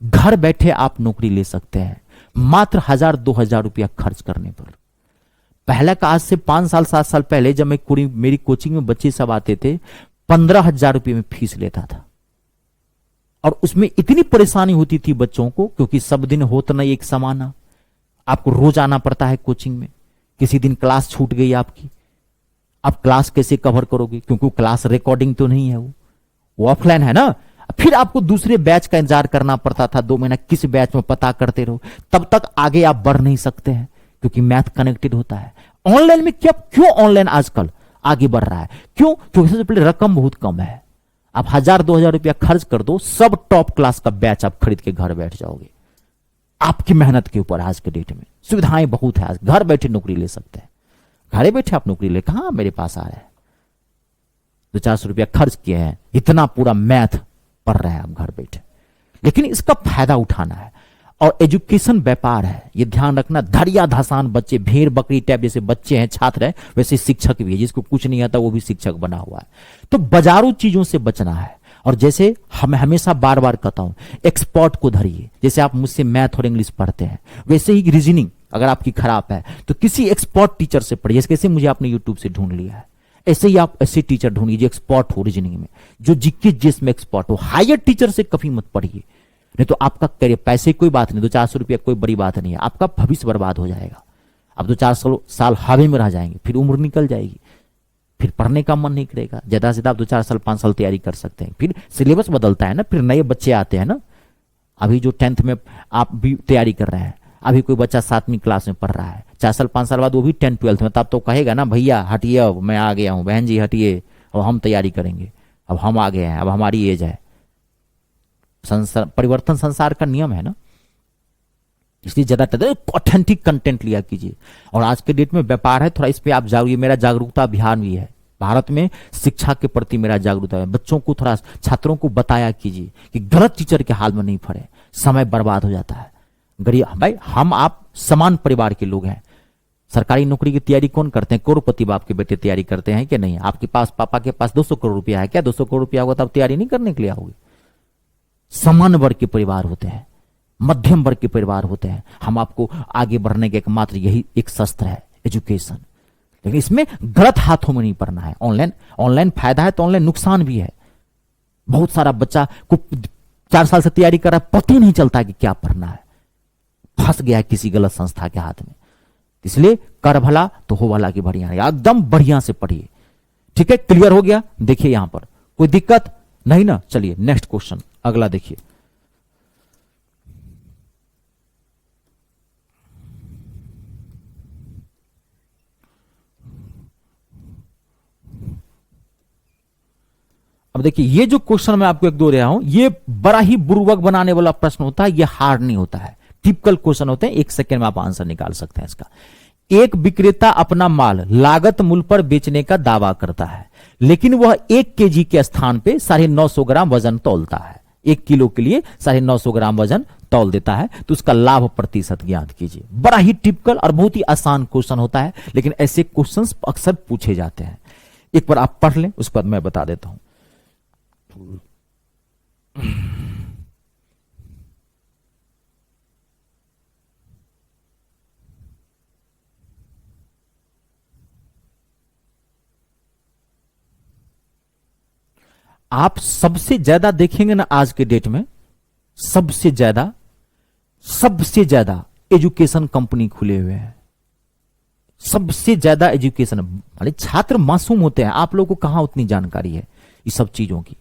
घर बैठे आप नौकरी ले सकते हैं मात्र 1000-2000 रुपया खर्च करने पर। पहले का, आज से 5 साल 7 साल पहले जब मैं मेरी कोचिंग में बच्चे सब आते थे, 15,000 रुपये में फीस लेता था, और उसमें इतनी परेशानी होती थी बच्चों को, क्योंकि सब दिन होता नहीं एक समाना, आपको रोज आना पड़ता है कोचिंग में। किसी दिन क्लास छूट गई आपकी, आप क्लास कैसे कवर करोगे, क्योंकि क्लास रिकॉर्डिंग तो नहीं है, वो ऑफलाइन है ना। फिर आपको दूसरे बैच का इंतजार करना पड़ता था, 2 महीना किस बैच में पता करते रहो, तब तक आगे आप बढ़ नहीं सकते हैं, क्योंकि मैथ कनेक्टेड होता है। ऑनलाइन में क्या, क्यों ऑनलाइन आजकल आगे बढ़ रहा है, क्यों, क्योंकि सबसे पहले रकम बहुत कम है। आप 1000-2000 रुपया खर्च कर दो, सब टॉप क्लास का बैच आप खरीद के घर बैठ जाओगे, आपकी मेहनत के ऊपर। आज के डेट में सुविधाएं बहुत है, आज घर बैठे नौकरी ले सकते हैं, घर बैठे आप नौकरी ले, कहां मेरे पास आ रहे हैं, 200-400 रुपया खर्च किए हैं, इतना पूरा मैथ पढ़ रहे हैं आप घर बैठे। लेकिन इसका फायदा उठाना है, और एजुकेशन व्यापार है, ये ध्यान रखना। धैर्य धासान बच्चे, भेड़ बकरी टाइप जैसे बच्चे हैं, छात्र हैं, वैसे शिक्षक भी है, जिसको कुछ नहीं आता वो भी शिक्षक बना हुआ है। तो बाजारू चीजों से बचना है, और जैसे हम हमेशा बार बार कहता हूं, एक्सपर्ट को धरिए। जैसे आप मुझसे मैथ और इंग्लिश पढ़ते हैं, वैसे ही रीजनिंग अगर आपकी खराब है तो किसी एक्सपर्ट टीचर से पढ़िए। कैसे मुझे आपने यूट्यूब से ढूंढ लिया है, ऐसे ही आप ऐसे टीचर ढूंढिए जो एक्सपर्ट हो रीजनिंग में, जो जीके जीएस में एक्सपर्ट हो। हायर टीचर से कभी मत पढ़िए, नहीं तो आपका करियर, पैसे कोई बात नहीं, 200-400 रुपया कोई बड़ी बात नहीं है, आपका भविष्य बर्बाद हो जाएगा। आप 2-4 साल हवा में रह जाएंगे, फिर उम्र निकल जाएगी, फिर पढ़ने का मन नहीं करेगा। ज्यादा से ज्यादा आप 2-4 साल 5 साल तैयारी कर सकते हैं, फिर सिलेबस बदलता है ना, फिर नए बच्चे आते हैं ना। अभी जो 10th में आप भी तैयारी कर रहे हैं, अभी कोई बच्चा 7वीं क्लास में पढ़ रहा है, 4 साल 5 साल बाद वो भी 10th 12th में, तब तो कहेगा ना भैया हटिए, अब मैं आ गया हूँ, बहन जी हटिए, अब हम तैयारी करेंगे, अब हम आ गए हैं, अब हमारी एज है। संसार परिवर्तन संसार का नियम है ना, इसलिए ज्यादा ऑथेंटिक कंटेंट लिया कीजिए। और आज के डेट में व्यापार है थोड़ा, इस पे आप जागरूक, मेरा जागरूकता अभियान भी है भारत में, शिक्षा के प्रति मेरा जागरूकता है। बच्चों को थोड़ा, छात्रों को बताया कीजिए कि गलत टीचर के हाल में नहीं पड़े, समय बर्बाद हो जाता है। गरीब भाई, हम आप समान परिवार के लोग हैं। सरकारी नौकरी की तैयारी कौन करते हैं? करोड़पति बाप के बेटे तैयारी करते हैं कि नहीं? आपके पास, पापा के पास 200 करोड़ रुपया है क्या? 200 करोड़ रुपया होगा तब तैयारी नहीं करने के लिए आओगे। समान वर्ग के परिवार होते हैं, मध्यम वर्ग के परिवार होते हैं। हम आपको आगे बढ़ने के एकमात्र यही एक शस्त्र है, एजुकेशन। लेकिन इसमें गलत हाथों में नहीं पड़ना है। ऑनलाइन फायदा है तो ऑनलाइन नुकसान भी है। बहुत सारा बच्चा को 4 साल से तैयारी कर रहा है, पता ही नहीं चलता कि क्या पढ़ना है, फंस गया है किसी गलत संस्था के हाथ में। इसलिए कर भला तो हो भला की बढ़िया है, एकदम बढ़िया से पढ़िए। ठीक है, क्लियर हो गया? देखिए यहां पर कोई दिक्कत नहीं ना? चलिए नेक्स्ट क्वेश्चन अगला देखिए। अब देखिए, ये जो क्वेश्चन मैं आपको एक दो रहा हूं, ये बड़ा ही बुर्बक बनाने वाला प्रश्न होता है। ये हार्ड नहीं होता है, टिपिकल क्वेश्चन होते हैं, 1 सेकेंड में आप आंसर निकाल सकते हैं इसका। एक विक्रेता अपना माल लागत मूल्य पर बेचने का दावा करता है, लेकिन वह 1 केजी के स्थान पे 950 ग्राम वजन तौलता है। 1 किलो के लिए 950 ग्राम वजन तौल देता है, तो उसका लाभ प्रतिशत ज्ञात कीजिए। बड़ा ही टिपिकल और बहुत ही आसान क्वेश्चन होता है, लेकिन ऐसे क्वेश्चंस अक्सर पूछे जाते हैं। एक बार आप पढ़ लें, उसके बाद मैं बता देता हूं। आप सबसे ज्यादा देखेंगे ना आज के डेट में, सबसे ज्यादा एजुकेशन कंपनी खुले हुए हैं। सबसे ज्यादा एजुकेशन, अरे छात्र मासूम होते हैं, आप लोगों को कहां उतनी जानकारी है ये सब चीजों की।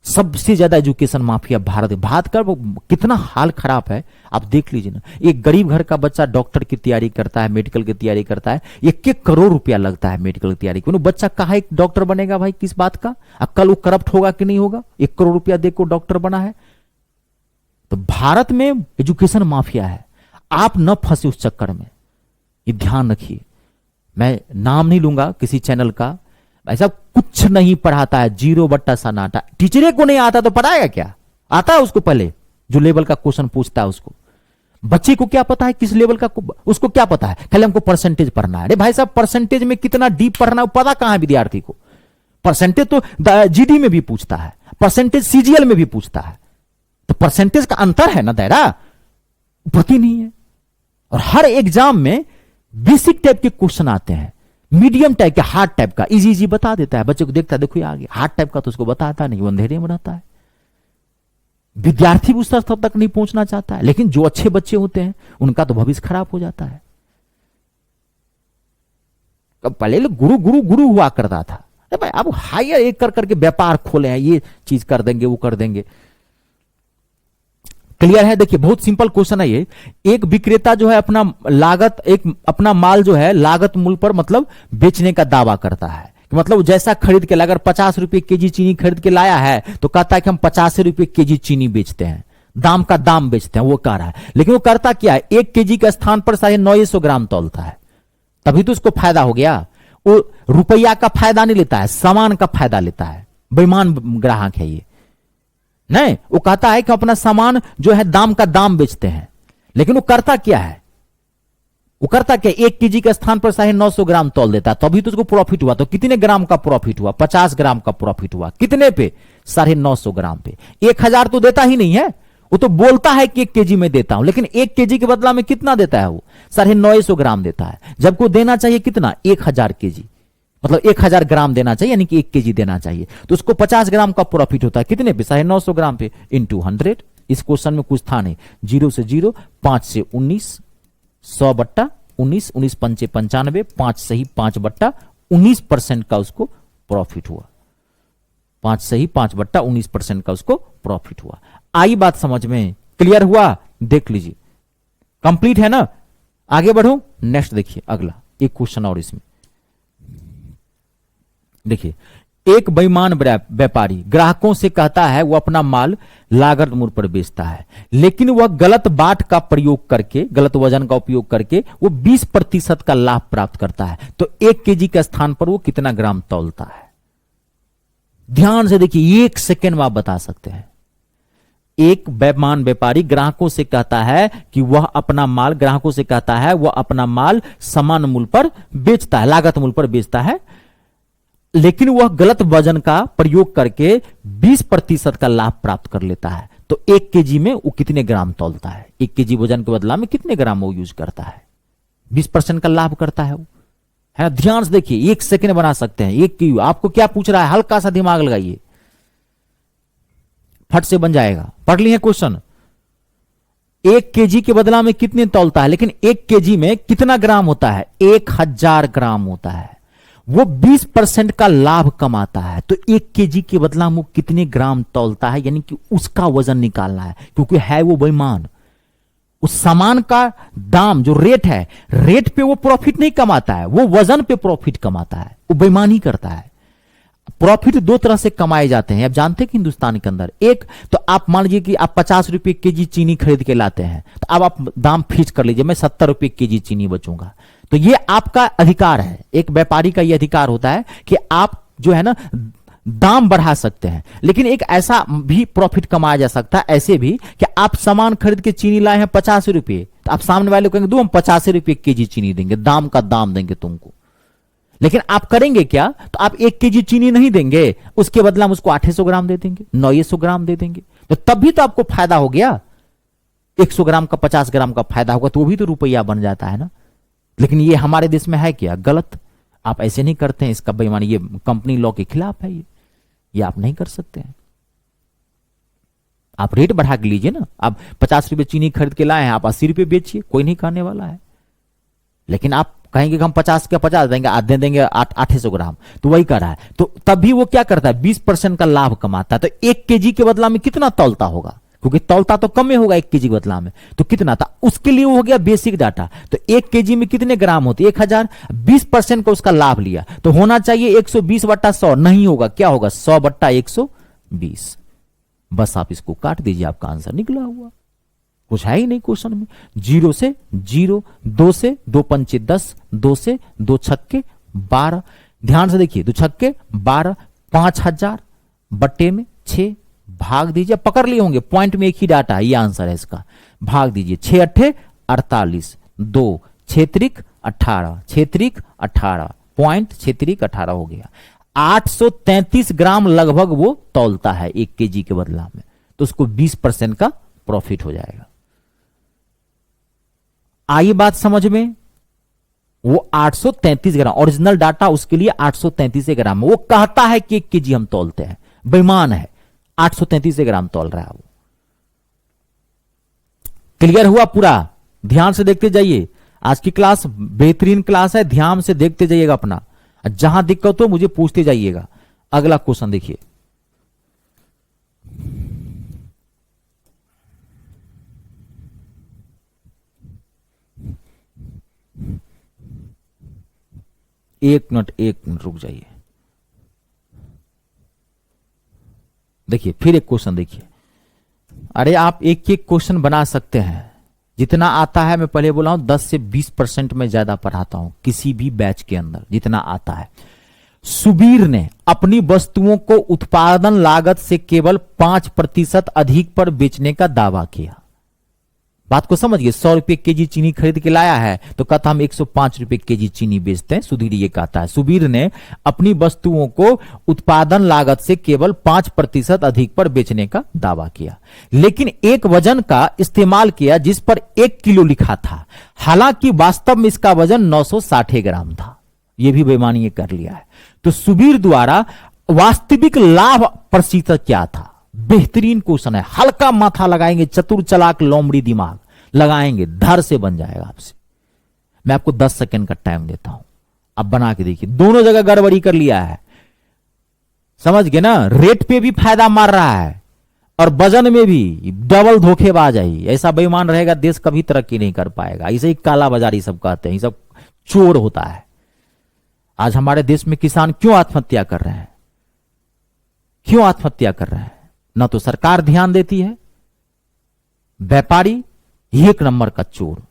सबसे ज्यादा एजुकेशन माफिया भारत का कितना हाल खराब है आप देख लीजिए ना। एक गरीब घर का बच्चा डॉक्टर की तैयारी करता है, मेडिकल की तैयारी करता है, 1 करोड़ रुपया लगता है मेडिकल की तैयारी। क्यों? बच्चा कहा एक डॉक्टर बनेगा भाई, किस बात का? अब कल वो करप्ट होगा कि नहीं होगा? 1 करोड़ रुपया देकर डॉक्टर बना है। तो भारत में एजुकेशन माफिया है, आप न फंसे उस चक्कर में, ये ध्यान रखिए। मैं नाम नहीं लूंगा किसी चैनल का, ऐसा कुछ नहीं पढ़ाता है, 0 सन्नाटा। टीचरे को नहीं आता तो पढ़ाएगा क्या? आता है उसको पहले, जो लेवल का क्वेश्चन पूछता है उसको। बच्चे को क्या पता है किस लेवल का, उसको क्या पता है? खाली हमको परसेंटेज पढ़ना है। अरे भाई साहब, परसेंटेज में कितना डीप पढ़ना है पता कहां है विद्यार्थी को? परसेंटेज तो जीडी में भी पूछता है, परसेंटेज सीजीएल में भी पूछता है, तो परसेंटेज का अंतर है ना, दायरा पता नहीं है। और हर एग्जाम में बेसिक टाइप के क्वेश्चन आते हैं, मीडियम टाइप के, हार्ड टाइप का इजी बता देता है। बच्चे को देखता है, देखो ये आ गया। हार्ड टाइप का तो उसको बताता नहीं, वो अंधेरे में रहता है। विद्यार्थी उस स्तर तक नहीं पहुंचना चाहता है, लेकिन जो अच्छे बच्चे होते हैं उनका तो भविष्य खराब हो जाता है। पहले लोग गुरु गुरु गुरु हुआ करता था, अरे भाई अब हायर एक कर करके व्यापार खोले हैं, ये चीज कर देंगे, वो कर देंगे। क्लियर है? देखिए बहुत सिंपल क्वेश्चन है ये। एक विक्रेता जो है अपना माल जो है लागत मूल्य पर मतलब बेचने का दावा करता है। मतलब जैसा खरीद के, अगर 50 रुपए केजी चीनी खरीद के लाया है तो कहता है कि हम 50 रुपए केजी चीनी बेचते हैं, दाम का दाम बेचते हैं, वो कह रहा है। लेकिन वो करता क्या है? 1 केजी के स्थान पर 950 ग्राम तौलता है, तभी तो उसको फायदा हो गया। वो रुपया का फायदा नहीं लेता है, सामान का फायदा लेता है। बेईमान ग्राहक है ये। नहीं, वो कहता है कि अपना सामान जो है दाम का दाम बेचते हैं, लेकिन वो करता क्या है? वो करता क्या? 1 केजी के स्थान पर 950 ग्राम तौल देता है, तभी तो उसको प्रॉफिट हुआ। तो कितने ग्राम का प्रॉफिट हुआ? 50 ग्राम का प्रॉफिट हुआ। कितने पे? 950 ग्राम पे। 1000 तो देता ही नहीं है, वो तो बोलता है कि 1 केजी में देता हूं, लेकिन 1 केजी के बदला में कितना देता है? वो 950 ग्राम देता है, जबकि देना चाहिए कितना? 1000 केजी, मतलब 1000 ग्राम देना चाहिए, यानी कि 1 केजी देना चाहिए। तो उसको 50 ग्राम का प्रॉफिट होता है। कितने पे? 950 ग्राम पे इंटू 100। इस क्वेश्चन में कुछ था नहीं। 0 से 0, 5 से 19, 100/19, 19 पंचे 95, 5 सही 5/19% का उसको प्रॉफिट हुआ। 5 सही 5/19% का उसको प्रॉफिट हुआ। आई बात समझ में? क्लियर हुआ? देख लीजिए, कंप्लीट है ना? आगे बढ़ो, नेक्स्ट देखिए अगला एक क्वेश्चन और इसमें देखिए। एक बेईमान व्यापारी ग्राहकों से कहता है वो अपना माल लागत मूल्य पर बेचता है, लेकिन वह गलत बाट का प्रयोग करके, गलत वजन का उपयोग करके वो 20% का लाभ प्राप्त करता है। तो 1 केजी के स्थान पर वो कितना ग्राम तौलता है? ध्यान से देखिए, 1 सेकेंड में आप बता सकते हैं। एक बेईमान व्यापारी ग्राहकों से कहता है कि वह अपना माल, ग्राहकों से कहता है वह अपना माल समान मूल्य पर बेचता है, लागत मूल्य पर बेचता है, लेकिन वह गलत वजन का प्रयोग करके 20% का लाभ प्राप्त कर लेता है। तो 1 केजी में वो कितने ग्राम तौलता है? 1 केजी वजन के बदला में कितने ग्राम वो यूज करता है? 20% का लाभ करता है वो, है ना? ध्यान से देखिए, 1 सेकेंड बना सकते हैं। एक की आपको क्या पूछ रहा है, हल्का सा दिमाग लगाइए, फट से बन जाएगा। पढ़ लिए क्वेश्चन, 1 केजी के बदला में कितने तौलता है, लेकिन 1 केजी में कितना ग्राम होता है? 1000 ग्राम होता है। वो 20% का लाभ कमाता है, तो 1 केजी के बदला में वो कितने ग्राम तौलता है, यानी कि उसका वजन निकालना है, क्योंकि है वो बेईमान। उस सामान का दाम जो रेट है, रेट पे वो प्रॉफिट नहीं कमाता है, वो वजन पे प्रॉफिट कमाता है, वो बेईमानी करता है। प्रॉफिट 2 तरह से कमाए जाते हैं, आप जानते हैं कि हिंदुस्तान के अंदर, एक तो आप मान लीजिए कि आप 50 रुपए केजी चीनी खरीद के लाते हैं, तो अब आप दाम फिक्स कर लीजिए, मैं 70 रुपए केजी चीनी बचूंगा। तो ये आपका अधिकार है, एक व्यापारी का ये अधिकार होता है कि आप जो है ना दाम बढ़ा सकते हैं। लेकिन एक ऐसा भी प्रॉफिट कमाया जा सकता है, ऐसे भी कि आप सामान खरीद के चीनी लाए हैं 50 रुपए, तो आप सामने वाले को कहेंगे दो हम 50 रुपए केजी चीनी देंगे, दाम का दाम देंगे तुमको। लेकिन आप करेंगे क्या? तो आप 1 केजी चीनी नहीं देंगे, उसके बदला हम उसको 800 ग्राम दे देंगे, 900 ग्राम दे देंगे। तो तब भी तो आपको फायदा हो गया, 100 ग्राम का 50 ग्राम का फायदा होगा, तो वो भी तो रुपया बन जाता है ना। लेकिन ये हमारे देश में है क्या? गलत। आप ऐसे नहीं करते हैं, इसका बेईमानी, ये कंपनी लॉ के खिलाफ है, ये आप नहीं कर सकते हैं। आप रेट बढ़ा के लीजिए ना, आप 50 रुपए चीनी खरीद के लाए हैं, आप 80 रुपए बेचिए, कोई नहीं कहने वाला है। लेकिन आप कहेंगे कि हम 50 के 50 देंगे, आधे देंगे 800 ग्राम, तो वही कर रहा है। तो तब भी वो क्या करता है? 20% का लाभ कमाता है। तो 1 केजी के बदला में कितना तौलता होगा? क्योंकि तौलता तो कम ही होगा 1 केजी के बदला में, तो कितना था उसके लिए वो हो गया बेसिक डाटा। तो 1 केजी में कितने ग्राम होते? 1000, 20% का उसका लाभ लिया, तो होना चाहिए 120/100, नहीं होगा, क्या होगा? 100/120। बस आप इसको काट दीजिए, आपका आंसर निकला हुआ। कुछ है ही नहीं क्वेश्चन में। 0 से 0, 2 से 2 पंचे 10, 2 से 2 छक्के 12। ध्यान से देखिए, 2 छक्के 12, 5000 बट्टे में 6, भाग दीजिए। पकड़ लिए होंगे, पॉइंट में एक ही डाटा है, ये आंसर है इसका। भाग दीजिए, 6 अट्ठे 48, 2 6 18, 6 18, पॉइंट 6 18 हो गया। 833 ग्राम लगभग वो तौलता है 1 केजी के बदला में, तो उसको 20% का प्रॉफिट हो जाएगा। आई बात समझ में? वो 833 ग्राम, ओरिजिनल डाटा उसके लिए 833 ग्राम, वो कहता है कि 1 केजी हम तौलते हैं, बेईमान है, 833 ग्राम तौल रहा है वो। क्लियर हुआ पूरा? ध्यान से देखते जाइए, आज की क्लास बेहतरीन क्लास है, ध्यान से देखते जाइएगा अपना, जहां दिक्कत हो मुझे पूछते जाइएगा। अगला क्वेश्चन देखिए, एक मिनट रुक जाइए। देखिए फिर एक क्वेश्चन देखिए। अरे आप एक एक क्वेश्चन बना सकते हैं, जितना आता है। मैं पहले बोला हूं 10 से 20% में ज्यादा पढ़ाता हूं किसी भी बैच के अंदर, जितना आता है। सुबीर ने अपनी वस्तुओं को उत्पादन लागत से केवल 5% अधिक पर बेचने का दावा किया। बात को समझिए, 100 रुपए केजी चीनी खरीद के लाया है, तो कहता हम 105 रुपए केजी चीनी बेचते हैं। सुधीर ये कहता है, सुबीर ने अपनी वस्तुओं को उत्पादन लागत से केवल 5% अधिक पर बेचने का दावा किया, लेकिन एक वजन का इस्तेमाल किया जिस पर 1 किलो लिखा था, हालांकि वास्तव में इसका वजन 960 ग्राम था। यह भी बेईमानी कर लिया है। तो सुबीर द्वारा वास्तविक लाभ प्रतिशत क्या था? बेहतरीन क्वेश्चन है, हल्का माथा लगाएंगे, चतुर चालाक लोमड़ी दिमाग लगाएंगे, धर से बन जाएगा आपसे। मैं आपको 10 सेकंड का टाइम देता हूं, अब बना के देखिए। दोनों जगह गड़बड़ी कर लिया है, समझ गए ना? रेट पे भी फायदा मार रहा है और वजन में भी डबल धोखेबाज है। ऐसा बेईमान रहेगा देश कभी तरक्की नहीं कर पाएगा। इसे ही काला बाजारी सब कहते हैं, ये सब चोर होता है। आज हमारे देश में किसान क्यों आत्महत्या कर रहे हैं? क्यों आत्महत्या कर रहे हैं? ना तो सरकार ध्यान देती है, व्यापारी एक नंबर का चोर,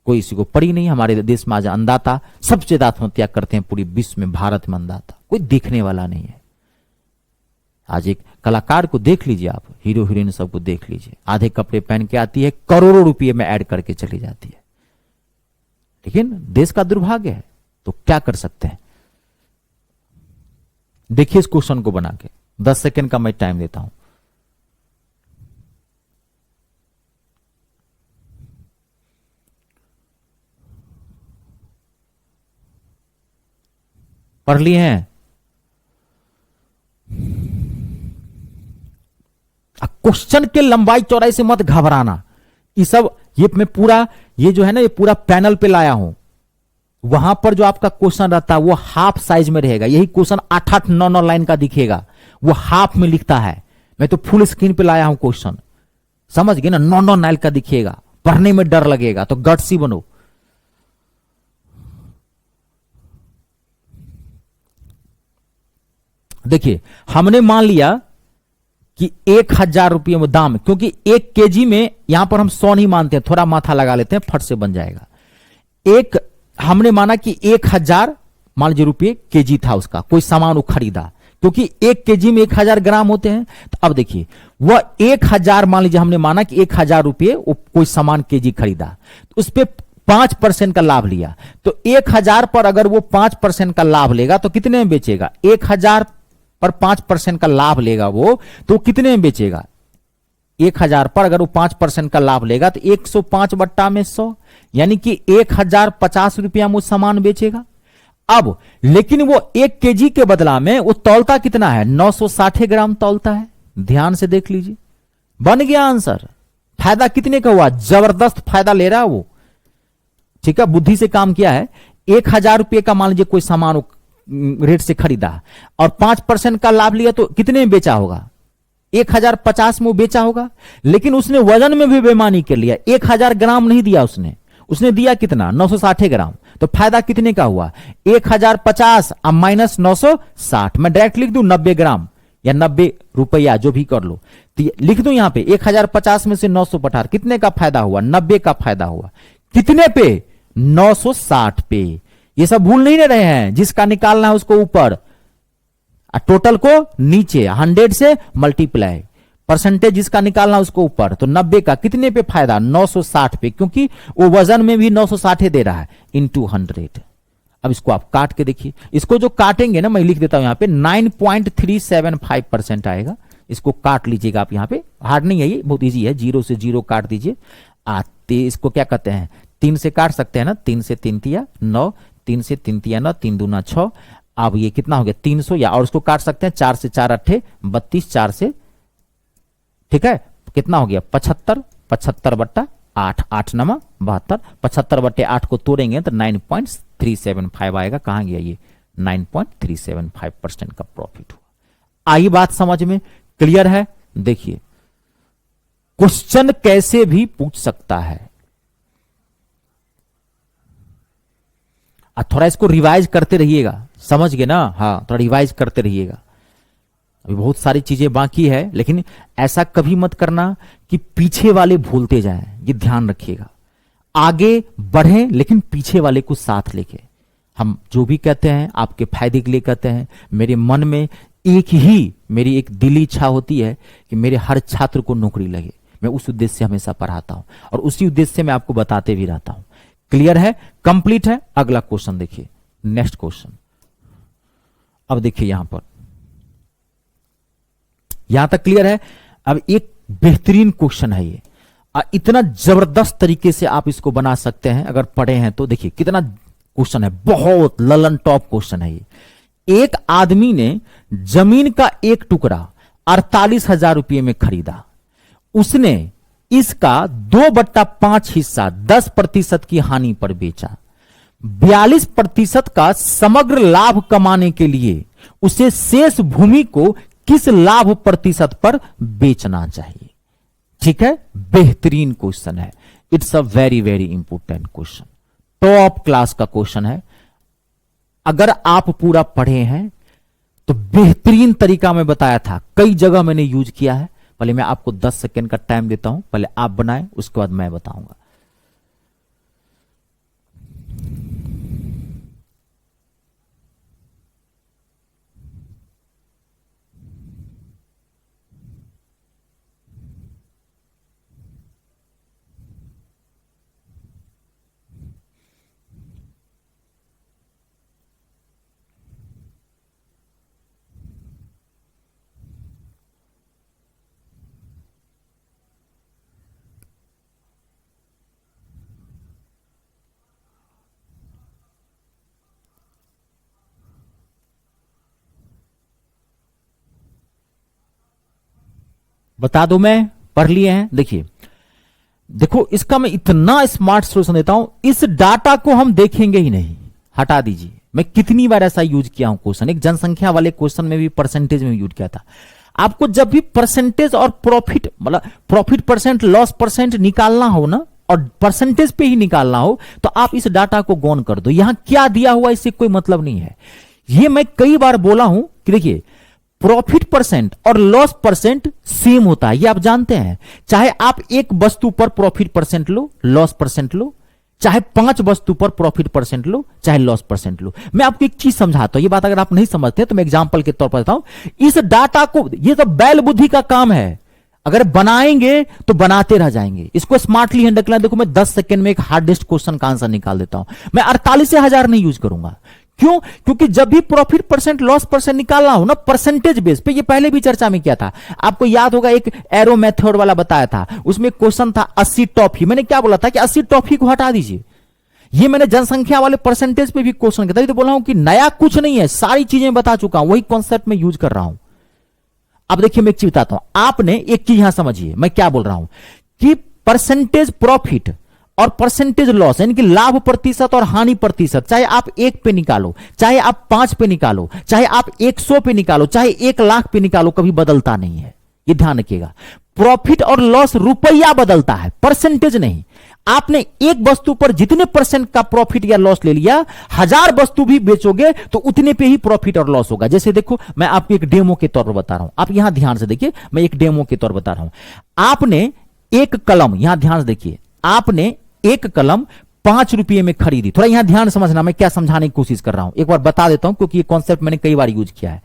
कोई इसी को पड़ी नहीं। हमारे देश में आज अन्नदाता सबसे ज्यादा आत्महत्या करते हैं पूरी विश्व में, भारत में अन्नदाता कोई देखने वाला नहीं है। आज एक कलाकार को देख लीजिए आप, हीरो हीरोइन सबको देख लीजिए, आधे कपड़े पहन के आती है, करोड़ों रुपये में ऐड करके चली जाती है। लेकिन देश का दुर्भाग्य है, तो क्या कर सकते हैं? देखिए इस क्वेश्चन को बना के, 10 सेकंड का मैं टाइम देता हूं। पढ़ लिए हैं? क्वेश्चन के लंबाई चौड़ाई से मत घबराना। ये सब ये मैं पूरा ये जो है ना, ये पूरा पैनल पे लाया हूं। वहां पर जो आपका क्वेश्चन रहता है वो हाफ साइज में रहेगा। यही क्वेश्चन 8-8, 9-9 लाइन का दिखेगा, वो हाफ में लिखता है। मैं तो फुल स्क्रीन पे लाया हूं क्वेश्चन, समझ गए ना? 9-9 लाइन का दिखेगा, पढ़ने में डर लगेगा, तो गट्सी बनो। देखिए हमने मान लिया कि 1000 रुपये में दाम, क्योंकि 1 केजी में यहां पर हम 100 नहीं मानते हैं, थोड़ा माथा लगा लेते हैं, फट से बन जाएगा। एक हमने माना कि 1000 मान लीजिए रुपये केजी था उसका, कोई सामान वो खरीदा, क्योंकि 1 केजी में 1000 ग्राम होते हैं। तो अब देखिए वह 1000 मान लीजिए हमने माना कि 1000 रुपये वो कोई सामान केजी खरीदा, तो उस पर 5% का लाभ लिया। तो 1000 पर अगर वो 5% का लाभ लेगा तो कितने में बेचेगा? 1000 पर 5% का लाभ लेगा वो, तो कितने में बेचेगा? 1000 पर अगर वो 5% का लाभ लेगा तो 105 बट्टा में 100, यानी कि 1050 रुपया में वो सामान बेचेगा। अब लेकिन वो 1 केजी के बदला में वो तौलता कितना है? 960 ग्राम तौलता है। ध्यान से देख लीजिए, बन गया आंसर। फायदा कितने का हुआ? जबरदस्त फायदा ले रहा है वो, ठीक है, बुद्धि से काम किया है। 1000 रुपये का मान लीजिए कोई सामान रेट से खरीदा और 5% का लाभ लिया, तो कितने में बेचा होगा? 1050 में वो बेचा होगा। लेकिन उसने वजन में भी बेईमानी कर लिया, 1000 ग्राम नहीं दिया उसने दिया कितना? 960 ग्राम। तो फायदा कितने का हुआ? 1050 अब माइनस 960, मैं डायरेक्ट लिख दूं 90 ग्राम या 90 रुपया, जो भी कर लो, तो लिख दूं यहां पे 1050 में से 900 पठार, कितने का फायदा हुआ? 90 का फायदा हुआ। कितने पे? 960 पे। ये सब भूल नहीं रहे हैं, जिसका निकालना है उसको ऊपर, टोटल को नीचे, 100 से मल्टीप्लाई, परसेंटेज जिसका निकालना उसको ऊपर। तो 90 का कितने पे फायदा? 960 पे, क्योंकि वो वजन में भी 960 दे रहा है, इंटू 100। अब इसको आप काट के देखिए, इसको जो काटेंगे ना, मैं लिख देता हूं यहां पे 9.375% आएगा। इसको काट लीजिएगा आप, यहां पे हार्ड नहीं है, ये बहुत इजी है। 0 से 0 काट दीजिए। इसको क्या कहते हैं? 3 से काट सकते हैं ना, 3 से 3 तिया 9, 3 से 3 तिया 9, 3 दूना 6। अब ये कितना हो गया? 300, या और उसको काट सकते हैं 4 से 4 अट्ठे 32, 4 से, ठीक है, कितना हो गया? 75, 75 बट्टा 8, 8 नमा 72, 75 बट्टे 8 को तोड़ेंगे तो 9.375 आएगा। कहां गया ये? 9.375% का प्रॉफिट हुआ। आई बात समझ में? क्लियर है? देखिए क्वेश्चन कैसे भी पूछ सकता है। थोड़ा इसको रिवाइज करते रहिएगा, समझ गए ना? हाँ, थोड़ा रिवाइज करते रहिएगा। अभी बहुत सारी चीजें बाकी है, लेकिन ऐसा कभी मत करना कि पीछे वाले भूलते जाएं, ये ध्यान रखिएगा। आगे बढ़ें लेकिन पीछे वाले को साथ लेके। हम जो भी कहते हैं आपके फायदे के लिए कहते हैं। मेरे मन में मेरी एक दिली इच्छा होती है कि मेरे हर छात्र को नौकरी लगे। मैं उस उद्देश्य से हमेशा पढ़ाता हूं और उसी उद्देश्य से मैं आपको बताते भी रहता हूं। क्लियर है? कंप्लीट है? अगला क्वेश्चन देखिए, नेक्स्ट क्वेश्चन। अब देखिए यहां पर, यहां तक क्लियर है? अब एक बेहतरीन क्वेश्चन है ये, इतना जबरदस्त तरीके से आप इसको बना सकते हैं अगर पढ़े हैं तो। देखिए कितना क्वेश्चन है, बहुत ललन टॉप क्वेश्चन है ये। एक आदमी ने जमीन का एक टुकड़ा 48,000 रुपये में खरीदा। उसने इसका 2/5 हिस्सा 10% की हानि पर बेचा। 42% का समग्र लाभ कमाने के लिए उसे शेष भूमि को किस लाभ प्रतिशत पर बेचना चाहिए। ठीक है, बेहतरीन क्वेश्चन है। It's a very very important question, top class का क्वेश्चन है। अगर आप पूरा पढ़े हैं तो बेहतरीन तरीका मैं बताया था, कई जगह मैंने यूज किया है। पहले मैं आपको 10 सेकेंड का टाइम देता हूं, पहले आप बनाएं, उसके बाद मैं बताऊंगा। बता दो, मैं पढ़ लिए हैं। देखिए, देखो इसका मैं इतना स्मार्ट सोल्यूशन देता हूं, इस डाटा को हम देखेंगे ही नहीं, हटा दीजिए। मैं कितनी बार ऐसा यूज किया हूं क्वेश्चन, एक जनसंख्या वाले क्वेश्चन में भी परसेंटेज में यूज किया था। आपको जब भी परसेंटेज और प्रॉफिट, मतलब प्रॉफिट परसेंट लॉस परसेंट निकालना हो ना, और परसेंटेज पे ही निकालना हो, तो आप इस डाटा को गौन कर दो। यहां क्या दिया हुआ इससे कोई मतलब नहीं है। ये मैं कई बार बोला हूं कि देखिए, प्रॉफिट परसेंट और लॉस परसेंट सेम होता है, ये आप जानते हैं। चाहे आप एक वस्तु पर प्रॉफिट परसेंट लो, लॉस परसेंट लो, चाहे 5 वस्तु पर प्रॉफिट परसेंट लो, चाहे लॉस परसेंट लो। मैं आपको एक चीज समझाता हूं, ये बात अगर आप नहीं समझते तो मैं एग्जांपल के तौर पर बताऊं। इस डाटा को, ये तो बैल बुद्धि का काम है, अगर बनाएंगे तो बनाते रह जाएंगे। इसको स्मार्टली हैंडल करना। देखो, मैं 10 सेकंड में एक हार्डेस्ट क्वेश्चन का आंसर निकाल देता हूं। मैं 48,000 नहीं यूज करूंगा। क्यों? क्योंकि जब भी प्रॉफिट परसेंट लॉस परसेंट निकालना हो ना, परसेंटेज बेस पे, ये पहले भी चर्चा में किया था, आपको याद होगा, एक एरो मेथड वाला बताया था। उसमें क्वेश्चन था 80 टॉफी। मैंने क्या बोला था कि 80 टॉफी को हटा दीजिए। ये मैंने जनसंख्या वाले परसेंटेज पे भी क्वेश्चन किया था। तो बोला हूं कि नया कुछ नहीं है, सारी चीजें बता चुका हूं, वही कॉन्सेप्ट में यूज कर रहा हूं। अब देखिए, मैं एक चीज बताता हूं, आपने एक चीज यहां समझिए मैं क्या बोल रहा हूं, कि परसेंटेज प्रॉफिट और परसेंटेज लॉस, यानी कि लाभ प्रतिशत और हानि प्रतिशत, चाहे आप 1 पे निकालो, चाहे आप 5 पे निकालो, चाहे आप 100 पे निकालो, चाहे 1,00,000 पे निकालो, कभी बदलता नहीं है। ये ध्यान रखिएगा। प्रॉफिट और लॉस रुपया बदलता है, परसेंटेज नहीं। आपने एक वस्तु पर जितने परसेंट का प्रॉफिट या लॉस ले लिया, 1000 वस्तु भी बेचोगे तो उतने पे ही प्रॉफिट और लॉस होगा। जैसे देखो, मैं आपको एक डेमो के तौर पर बता रहा हूं, आप यहां ध्यान से देखिए, मैं एक डेमो के तौर पर बता रहा हूं। आपने एक कलम, यहां ध्यान से देखिए, आपने एक कलम 5 रुपये में खरीदी। थोड़ा यहां ध्यान समझना, मैं क्या समझाने की कोशिश कर रहा हूं, एक बार बता देता हूं, क्योंकि ये कॉन्सेप्ट मैंने कई बार यूज किया है।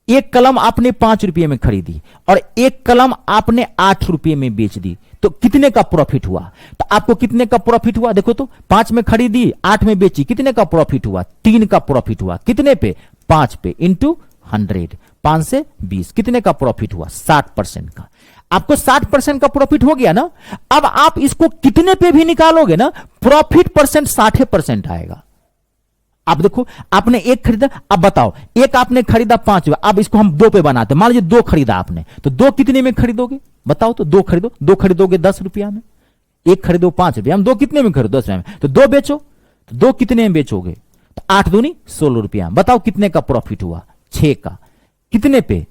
एक कलम आपने 5 रुपये में खरीदी और एक कलम आपने 8 रुपये में बेच दी, तो कितने का प्रॉफिट हुआ? तो आपको कितने का प्रॉफिट हुआ? देखो तो, 5 में खरीदी, 8 में बेची, कितने का प्रॉफिट हुआ? 3 का प्रॉफिट हुआ। कितने पे? 5 पे, इंटू 100, 5 से 20, कितने का प्रॉफिट हुआ? 60% का। आपको 60% का प्रॉफिट हो गया ना। अब आप इसको कितने पे भी निकालोगे ना, प्रॉफिट परसेंट 60% आएगा। आप देखो, आपने एक खरीदा, अब बताओ, एक आपने खरीदा 5 रुपए, अब इसको हम 2 पे बनाते, मान लीजिए 2 खरीदा आपने, तो 2 कितने में खरीदोगे? बताओ तो, 2 खरीदो, 2 खरीदोगे 10 रुपया में, एक खरीदो 5 रुपया, हम 2 कितने में खरीदो? 10 रुपया में। तो 2 बेचो, तो 2 कितने में बेचोगे? तो 8 दूनी 16 रुपया। बताओ कितने का प्रॉफिट हुआ? 6 का। कितने पे?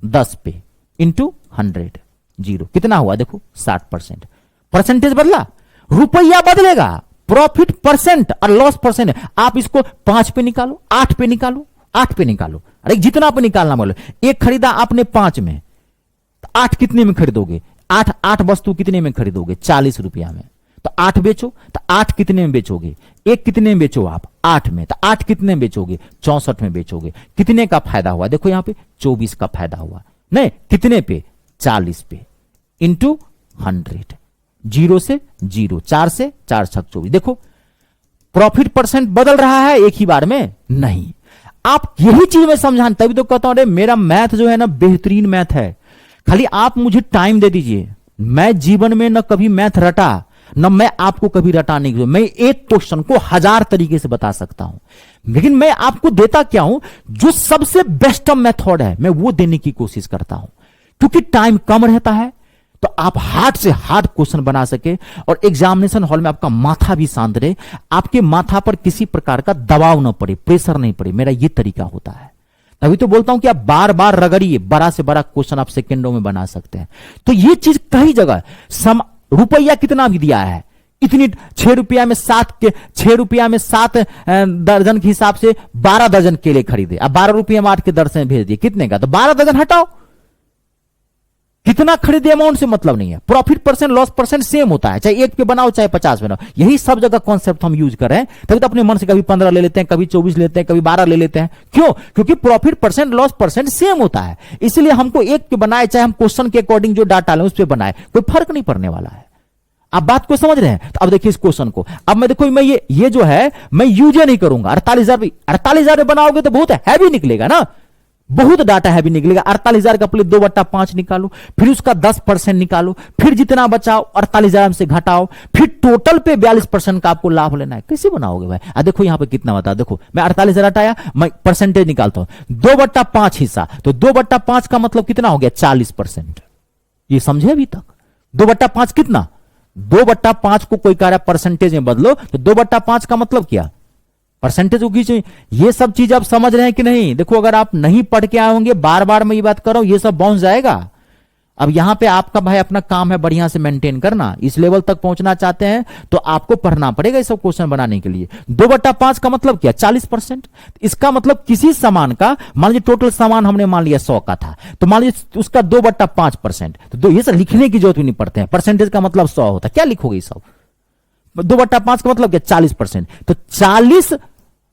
10 पे, इंटू 100, 0, कितना हुआ? देखो 60%। परसेंटेज बदला, रुपया बदलेगा, प्रॉफिट परसेंट और लॉस परसेंट। आप इसको 5 पे निकालो, 8 पे निकालो, 8 पे निकालो, अरे जितना पे निकालना बोलो। एक खरीदा आपने 5 में, तो 8 कितने में खरीदोगे? 8 वस्तु कितने में खरीदोगे? 40 रुपया में। तो 8 बेचो, तो 8 कितने में बेचोगे? एक कितने में बेचो आप? 8 में। तो 8 कितने में बेचोगे? 64 में बेचोगे। कितने का फायदा हुआ? देखो यहां पे 24 का फायदा हुआ। नहीं, कितने पे? 40 पे, इंटू 100, 0 से 0, 4 से 4 छक 24। देखो, प्रॉफिट परसेंट बदल रहा है एक ही बार में? नहीं। आप यही चीज में समझाने, तभी तो कहता हूं, अरे मेरा मैथ जो है ना, बेहतरीन मैथ है, खाली आप मुझे टाइम दे दीजिए। मैं जीवन में न कभी मैथ रटा, न मैं आपको कभी रटा नहीं। मैं एक क्वेश्चन को 1000 तरीके से बता सकता हूं, लेकिन मैं आपको देता क्या हूं? जो सबसे बेस्ट मेथड है, मैं वो देने की कोशिश करता हूं, क्योंकि टाइम कम रहता है, तो आप हार्ड से हार्ड क्वेश्चन बना सके और एग्जामिनेशन हॉल में आपका माथा भी शांत रहे, आपके माथा पर किसी प्रकार का दबाव ना पड़े, प्रेशर नहीं पड़े। मेरा ये तरीका होता है। तभी तो बोलता हूं कि आप बार बार रगड़िए, बड़ा से बड़ा क्वेश्चन आप सेकंडों में बना सकते हैं। तो ये चीज कई जगह रुपया कितना भी दिया है, इतनी 6 रुपया में 7 के 6 रुपया में 7 दर्जन के हिसाब से 12 दर्जन केले खरीदे, अब 12 रुपये में 8 के दर्जन भेज दिए, कितने का? तो 12 दर्जन हटाओ, कितना खरीदे अमाउंट से मतलब नहीं है। Profit percent loss percent same होता है, चाहे 1 पे बनाओ चाहे 50 बनाओ, यही सब जगह कॉन्सेप्ट हम यूज कर रहे हैं। तभी तो अपने मन से कभी 15 ले लेते हैं, कभी 24 लेते हैं, कभी 12 ले लेते हैं। क्यों? क्योंकि profit percent loss percent same होता है, इसलिए हमको 1 पे बनाए चाहे हम क्वेश्चन के अकॉर्डिंग जो डाटा लें उस पर बनाए, कोई फर्क नहीं पड़ने वाला है। आप बात को समझ रहे हैं? तो अब देखिए इस क्वेश्चन को, अब मैं देखो मैं ये जो है मैं यूज नहीं करूंगा। 48,000 बनाओगे तो बहुत हैवी निकलेगा ना, बहुत डाटा हैवी निकलेगा। 48,000 का पहले 2/5 निकालो, फिर उसका 10% निकालो, फिर जितना बचाओ 48,000 से घटाओ, फिर टोटल पे 42% का आपको लाभ लेना है। कैसे बनाओगे भाई? देखो यहां पे कितना बता, देखो मैं 48,000 हटाया, मैं परसेंटेज निकालता हूं, 2/5 हिस्सा, तो 2/5 का मतलब कितना हो गया? 40%। ये समझे अभी तक? 2/5 कितना? 2/5 को कोई कह रहा है परसेंटेज में बदलो, तो 2/5 का मतलब क्या? परसेंटेज को खींचो। ये सब चीज आप समझ रहे हैं कि नहीं? देखो अगर आप नहीं पढ़ के आए होंगे, बार बार मैं ये बात कर रहा हूं, ये सब बाउंस जाएगा। अब यहां पे आपका भाई अपना काम है बढ़िया से मेंटेन करना। इस लेवल तक पहुंचना चाहते हैं तो आपको पढ़ना पड़ेगा ये सब क्वेश्चन बनाने के लिए। 2/5 का मतलब क्या? 40%। इसका मतलब किसी सामान का, मान लीजिए टोटल सामान हमने मान लिया 100 का था, तो मान लीजिए उसका 2/5%, तो ये सब लिखने की जरूरत भी नहीं पड़ते हैं। परसेंटेज का मतलब 100 होता है, क्या लिखोगे सब? 2/5 का मतलब क्या? 40%। तो 40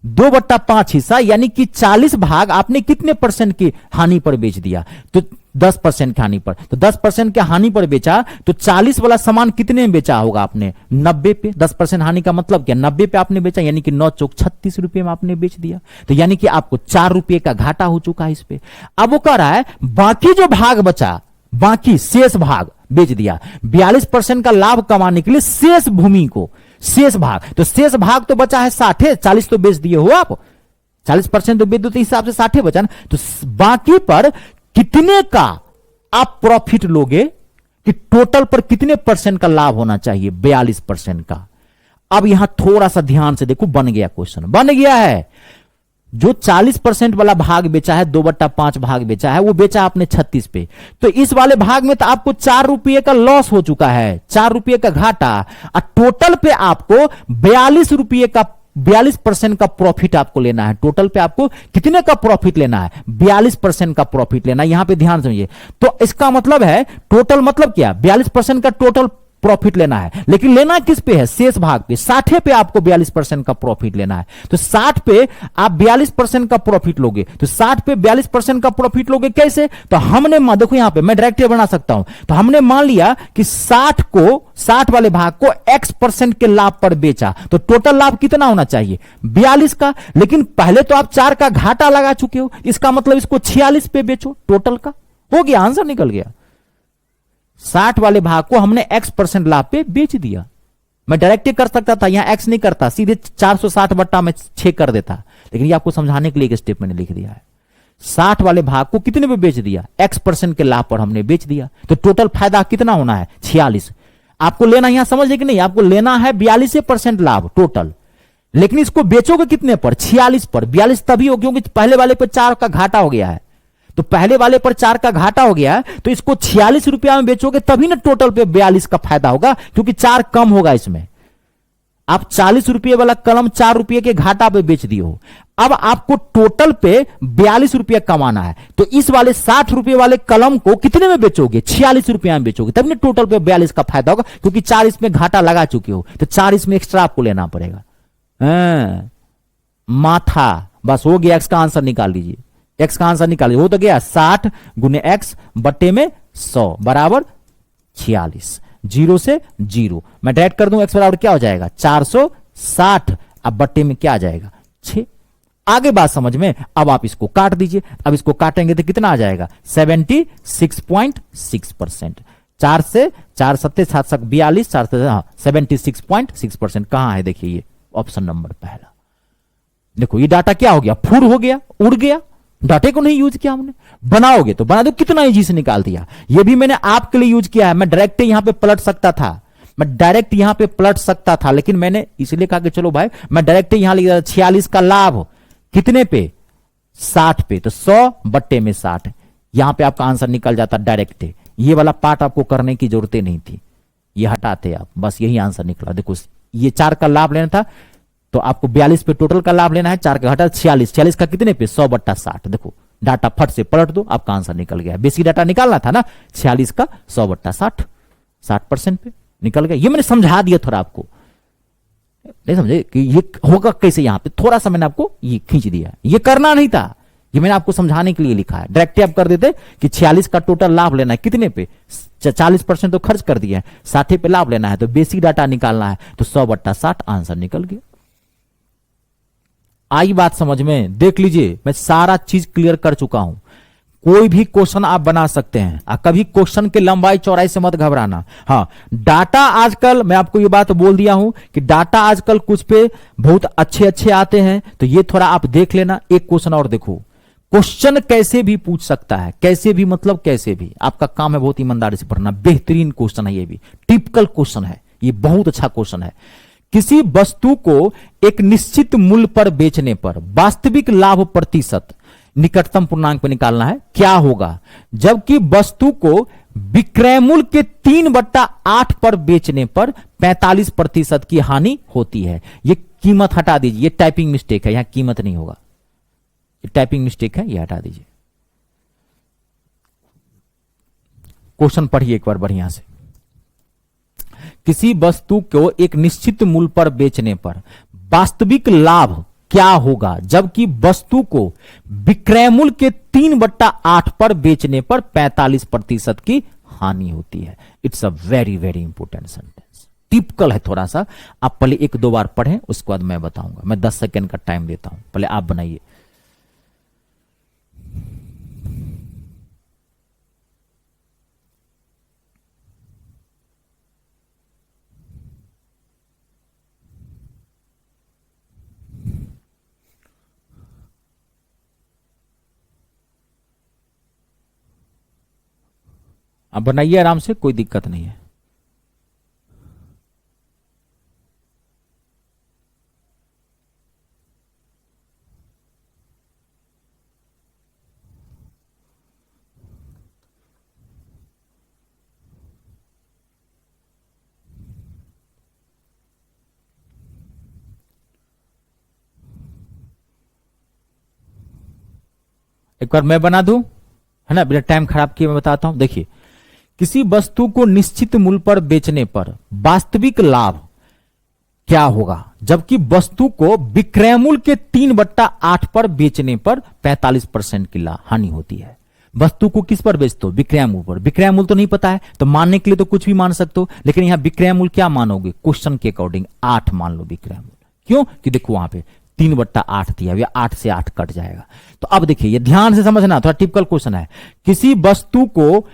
2/5 हिस्सा यानी कि 40 भाग आपने कितने परसेंट की हानि पर बेच दिया? तो 10% की हानि पर। तो 10% के हानि पर बेचा, तो 40 वाला सामान कितने में बेचा होगा आपने? 90 पे। 10% हानि का मतलब क्या? 90 पे आपने बेचा, यानी कि 9 चौक 36 रुपए में आपने बेच दिया। तो यानी कि आपको 4 रुपए का घाटा हो चुका है इस पे। अब वो कह रहा है बाकी जो भाग बचा, बाकी शेष भाग बेच दिया। 42% का लाभ कमाने के लिए शेष भूमि को, शेष भाग, तो शेष भाग तो बचा है 60, 40 तो बेच दिए हो आप, 40% तो बेच दो, तो हिसाब से 60 बचा ना। तो बाकी पर कितने का आप प्रॉफिट लोगे, कि टोटल पर कितने परसेंट का लाभ होना चाहिए? 42% का। अब यहां थोड़ा सा ध्यान से देखो, बन गया क्वेश्चन, बन गया है। जो 40% वाला भाग बेचा है, 2/5 भाग बेचा है, वो बेचा आपने 36 पे, तो इस वाले भाग में तो आपको 4 रुपये का लॉस हो चुका है, 4 रुपये का घाटा, और टोटल पे आपको 42 रुपये का 42% का प्रॉफिट आपको लेना है। टोटल पे आपको कितने का प्रॉफिट लेना है? 42% का प्रॉफिट लेना है। यहां पे ध्यान समझिए, तो इसका मतलब है टोटल मतलब क्या? 42% का टोटल प्रॉफिट लेना है, लेकिन लेना किस पे है? शेष भाग पे। 60 पे आपको 42% का प्रॉफिट लेना है, तो 60 पे आप 42% का प्रॉफिट लोगे, तो 60 पे 42% का प्रॉफिट लोगे कैसे? तो हमने देखो यहां पे मैं डायरेक्ट बना सकता हूं, तो हमने मान लिया कि 60 वाले भाग को x% के लाभ पर बेचा, तो टोटल लाभ कितना होना चाहिए? 42 का। लेकिन पहले तो आप 4 का घाटा लगा चुके हो, इसका मतलब इसको 46 पे बेचो, टोटल का हो गया, आंसर निकल गया। 60 वाले भाग को हमने x% लाभ पे बेच दिया। मैं डायरेक्ट कर सकता था, यहां x नहीं करता, सीधे 460/6 कर देता, लेकिन ये आपको समझाने के लिए एक स्टेप मैंने लिख दिया है। 60 वाले भाग को कितने पे बेच दिया? x% के लाभ पर हमने बेच दिया, तो टोटल फायदा कितना होना है? 46। आपको लेना, यहां समझे कि नहीं, आपको लेना है 42% लाभ टोटल, लेकिन इसको बेचोगे कितने पर? 46 पर। 42 तभी हो क्योंकि पहले वाले पर 4 का घाटा हो गया है, तो पहले वाले पर 4 का घाटा हो गया, तो इसको 46 रुपया में बेचोगे तभी ना टोटल पे 42 का फायदा होगा, क्योंकि 4 कम होगा इसमें। आप 40 रुपये वाला कलम 4 रुपये के घाटा पे बेच दिए हो, अब आपको टोटल पे 42 रुपया कमाना है, तो इस वाले 60 रुपये वाले कलम को कितने में बेचोगे? 46 रुपया में बेचोगे, तभी ना टोटल पे 42 का फायदा होगा, क्योंकि 4 इसमें घाटा लगा चुके हो, तो 4 इसमें एक्स्ट्रा आपको लेना पड़ेगा। माथा, बस हो गया, एक्स का आंसर निकाल लीजिए। एक्स का आंसर निकालिए, हो तो गया 60 गुने एक्स बट्टे में 100 बराबर 46। 0 से 0 मैं डायरेक्ट कर दूं, एक्स बराबर क्या हो जाएगा? 460। अब बट्टे में क्या आ जाएगा? 6। आगे बात समझ में। अब आप इसको काट दीजिए, अब इसको काटेंगे तो कितना आ जाएगा? 76.6%। 4 से 4 सत्ते 7 सक 42, 4 से 76.6%। कहां है? देखिए ये ऑप्शन नंबर पहला। देखो ये डाटा क्या हो गया? फुर हो गया, उड़ गया, डाटे को नहीं यूज किया हमने। बनाओगे तो बना दो, कितना इजी से निकाल दिया। ये भी मैंने आपके लिए यूज किया है, मैं डायरेक्ट यहां पे पलट सकता था, मैं डायरेक्ट यहां पे पलट सकता था, लेकिन मैंने इसलिए कहा कि चलो भाई मैं डायरेक्ट यहां लिख दिया 46 का लाभ कितने पे? 60 पे, तो 100/60। यहां पे आपका आंसर निकल जाता डायरेक्ट है। ये वाला पार्ट आपको करने की जरूरत नहीं थी, ये हटाते आप, बस यही आंसर निकला। देखो ये 4 का लाभ लेना था तो आपको 42 पे टोटल का लाभ लेना है, 4 का घटा 46, 46 का कितने पे 100/60। देखो डाटा फट से पलट दो, आपका आंसर निकल गया। बेसिक डाटा निकालना था ना, 46 का 100/60, 60% पे निकल गया। ये मैंने समझा दिया थोड़ा आपको, नहीं समझे कि ये होगा कैसे। यहां पे थोड़ा सा मैंने आपको ये खींच दिया, ये करना नहीं था, ये मैंने आपको समझाने के लिए लिखा है। डायरेक्ट आप कर देते कि 46 का टोटल लाभ लेना है, कितने पे 40% तो खर्च कर दिया है, 60 पे लाभ लेना है, तो बेसिक डाटा निकालना है, तो 100/60 आंसर निकल गया। आई बात समझ में? देख लीजिए मैं सारा चीज क्लियर कर चुका हूं। कोई भी क्वेश्चन आप बना सकते हैं, कभी क्वेश्चन के लंबाई चौड़ाई से मत घबराना। हाँ, डाटा आजकल मैं आपको ये बात बोल दिया हूं कि डाटा आजकल कुछ पे बहुत अच्छे अच्छे आते हैं, तो ये थोड़ा आप देख लेना। एक क्वेश्चन और देखो, क्वेश्चन कैसे भी पूछ सकता है, कैसे भी मतलब कैसे भी, आपका काम है बहुत ईमानदारी से पढ़ना। बेहतरीन क्वेश्चन है, ये भी टिपिकल क्वेश्चन है, ये बहुत अच्छा क्वेश्चन है। किसी वस्तु को एक निश्चित मूल्य पर बेचने पर वास्तविक लाभ प्रतिशत निकटतम पूर्णांक पे निकालना है, क्या होगा जबकि वस्तु को विक्रय मूल्य के 3/8 पर बेचने पर 45% की हानि होती है। ये कीमत हटा दीजिए, ये टाइपिंग मिस्टेक है, यहां कीमत नहीं होगा, ये टाइपिंग मिस्टेक है, ये हटा दीजिए। क्वेश्चन पढ़िए एक बार बढ़िया से। किसी वस्तु को एक निश्चित मूल्य पर बेचने पर वास्तविक लाभ क्या होगा जबकि वस्तु को विक्रय मूल्य के 3/8 पर बेचने पर 45% की हानि होती है। It's a very very important sentence, typical है थोड़ा सा। आप पहले 1-2 बार पढ़ें, उसके बाद मैं बताऊंगा। मैं 10 सेकेंड का टाइम देता हूं, पहले आप बनाइए। आप बनाइए आराम से, कोई दिक्कत नहीं है। एक बार मैं बना दूं, है ना, बिना टाइम खराब किए मैं बताता हूं। देखिए, किसी वस्तु को निश्चित मूल्य पर बेचने पर वास्तविक लाभ क्या होगा जबकि वस्तु को विक्रय मूल्य के 3/8 पर बेचने पर 45% की हानि होती है। वस्तु को किस पर बेचते हो? विक्रय मूल्य पर। विक्रय मूल्य तो नहीं पता है, तो मानने के लिए तो कुछ भी मान सकते हो, लेकिन यहां विक्रय मूल्य क्या मानोगे? क्वेश्चन के अकॉर्डिंग 8 मान लो विक्रय मूल्य। क्यों? कि देखो वहां पे 3/8 दिया हुआ, 8 से 8 कट जाएगा। तो अब देखिए, ये ध्यान से समझना, थोड़ा टिपिकल क्वेश्चन है। किसी वस्तु को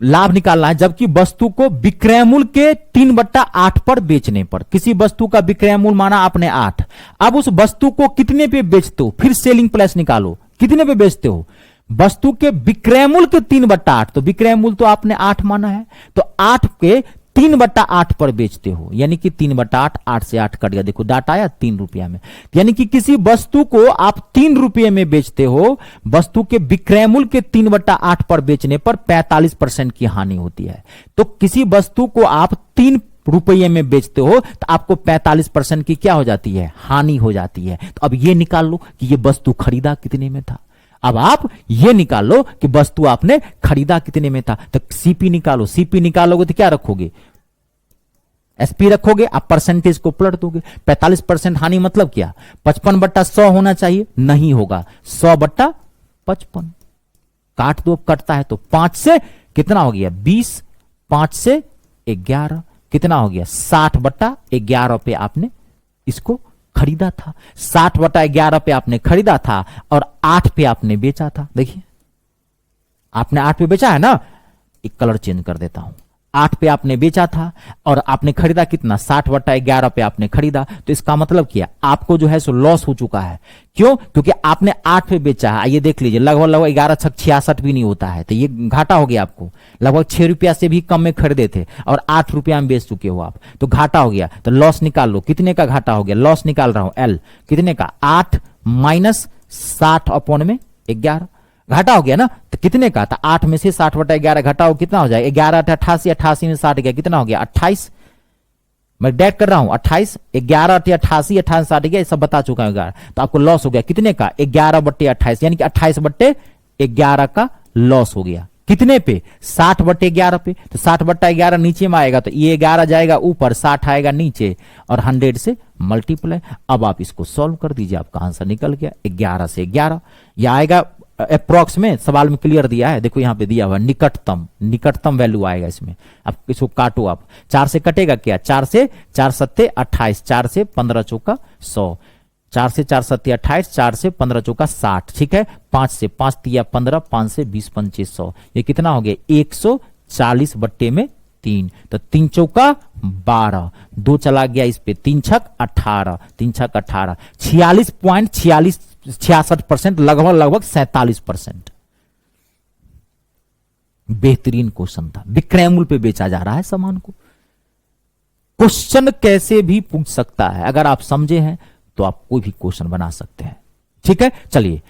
लाभ निकालना है जबकि वस्तु को विक्रय मूल्य के 3/8 पर बेचने पर। किसी वस्तु का विक्रय मूल्य माना आपने 8, अब उस वस्तु को कितने पे बेचते हो? फिर सेलिंग प्राइस निकालो, कितने पे बेचते हो? वस्तु के विक्रय मूल्य के 3/8, तो विक्रय मूल्य तो आपने 8 माना है, तो 8 के 3/8 पर बेचते हो, यानी कि 3/8, 8 से 8 कट गया, देखो डाटा आया 3 रुपया में। यानी कि किसी वस्तु को आप 3 रुपये में बेचते हो, वस्तु के विक्रय मूल्य के 3/8 पर बेचने पर 45% की हानि होती है। तो किसी वस्तु को आप 3 रुपये में बेचते हो तो आपको 45% की क्या हो जाती है? हानि हो जाती है। तो अब ये निकाल लो कि ये वस्तु खरीदा कितने में था। अब आप ये निकाल लो कि वस्तु आपने खरीदा कितने में था, तो सीपी निकालो। सीपी निकालोगे तो क्या रखोगे? एसपी रखोगे, आप परसेंटेज को पलट दोगे। 45% हानि मतलब क्या? 55/100 होना चाहिए, नहीं होगा, 100/55 काट दो, कटता है तो 5 से कितना हो गया? 20, 5 से 11 कितना हो गया? 60/11 पे आपने इसको खरीदा था। 60/11 पे आपने खरीदा था और 8 पे आपने बेचा था। देखिए, आपने 8 पे बेचा है ना, एक कलर चेंज कर देता हूं। 8 पे आपने बेचा था और आपने खरीदा कितना? 60/11 पे आपने खरीदा। तो इसका मतलब क्या? आपको जो है सो लॉस हो चुका है। क्यों? क्योंकि आपने 8 पे बेचा है। आइए देख लीजिए, लगभग 11 छक 66 भी नहीं होता है, तो ये घाटा हो गया आपको। लगभग 6 रुपया से भी कम में खरीदे थे और 8 रुपया में बेच चुके हो आप, तो घाटा हो गया। तो लॉस निकाल लो, कितने का घाटा हो गया? लॉस निकाल रहा हूं, एल कितने का? 8 - 60 अपॉन में 11, घाटा हो गया ना। तो कितने का था, 8 में से 60/11 घटाओ, कितना हो जाएगा, 11 88, 88 में 60 गया, कितना हो गया 28। मैं डेट कर रहा हूं 28, 11 88, 28 60 गया, सब बता चुका हूं 11। तो आपको लॉस हो गया कितने का, 11/28, यानी कि 28/11 का लॉस हो गया। कितने पे, 60/11 पे। तो 60/11 नीचे में आएगा, तो ये 11 जाएगा ऊपर, 60 आएगा नीचे, और 100 से मल्टीप्लाई। अब आप इसको सॉल्व कर दीजिए, आपका आंसर निकल गया 11 से 11। यह आएगा अप्रोक्स में, सवाल में क्लियर दिया है, देखो यहां पे दिया हुआ निकटतम वैल्यू आएगा इसमें। अब इसको काटो आप, 4 से कटेगा क्या, 4 से 4 सत्ते 28, 4 से 15 चौका 100, 4 से 4 सत्ते 28, 4 से 15 चौका 60, ठीक है। 5 से 5 तिया 15, 5 से 20 25 100, ये कितना हो गया 140/3। तो 3 चौका 12, 2 चला गया इस पे, 3 छक 18, 3 छक 18, 46.66%, लगभग 47%। बेहतरीन क्वेश्चन था, विक्रय पे बेचा जा रहा है सामान को। क्वेश्चन कैसे भी पूछ सकता है, अगर आप समझे हैं तो आप कोई भी क्वेश्चन बना सकते हैं, ठीक है। चलिए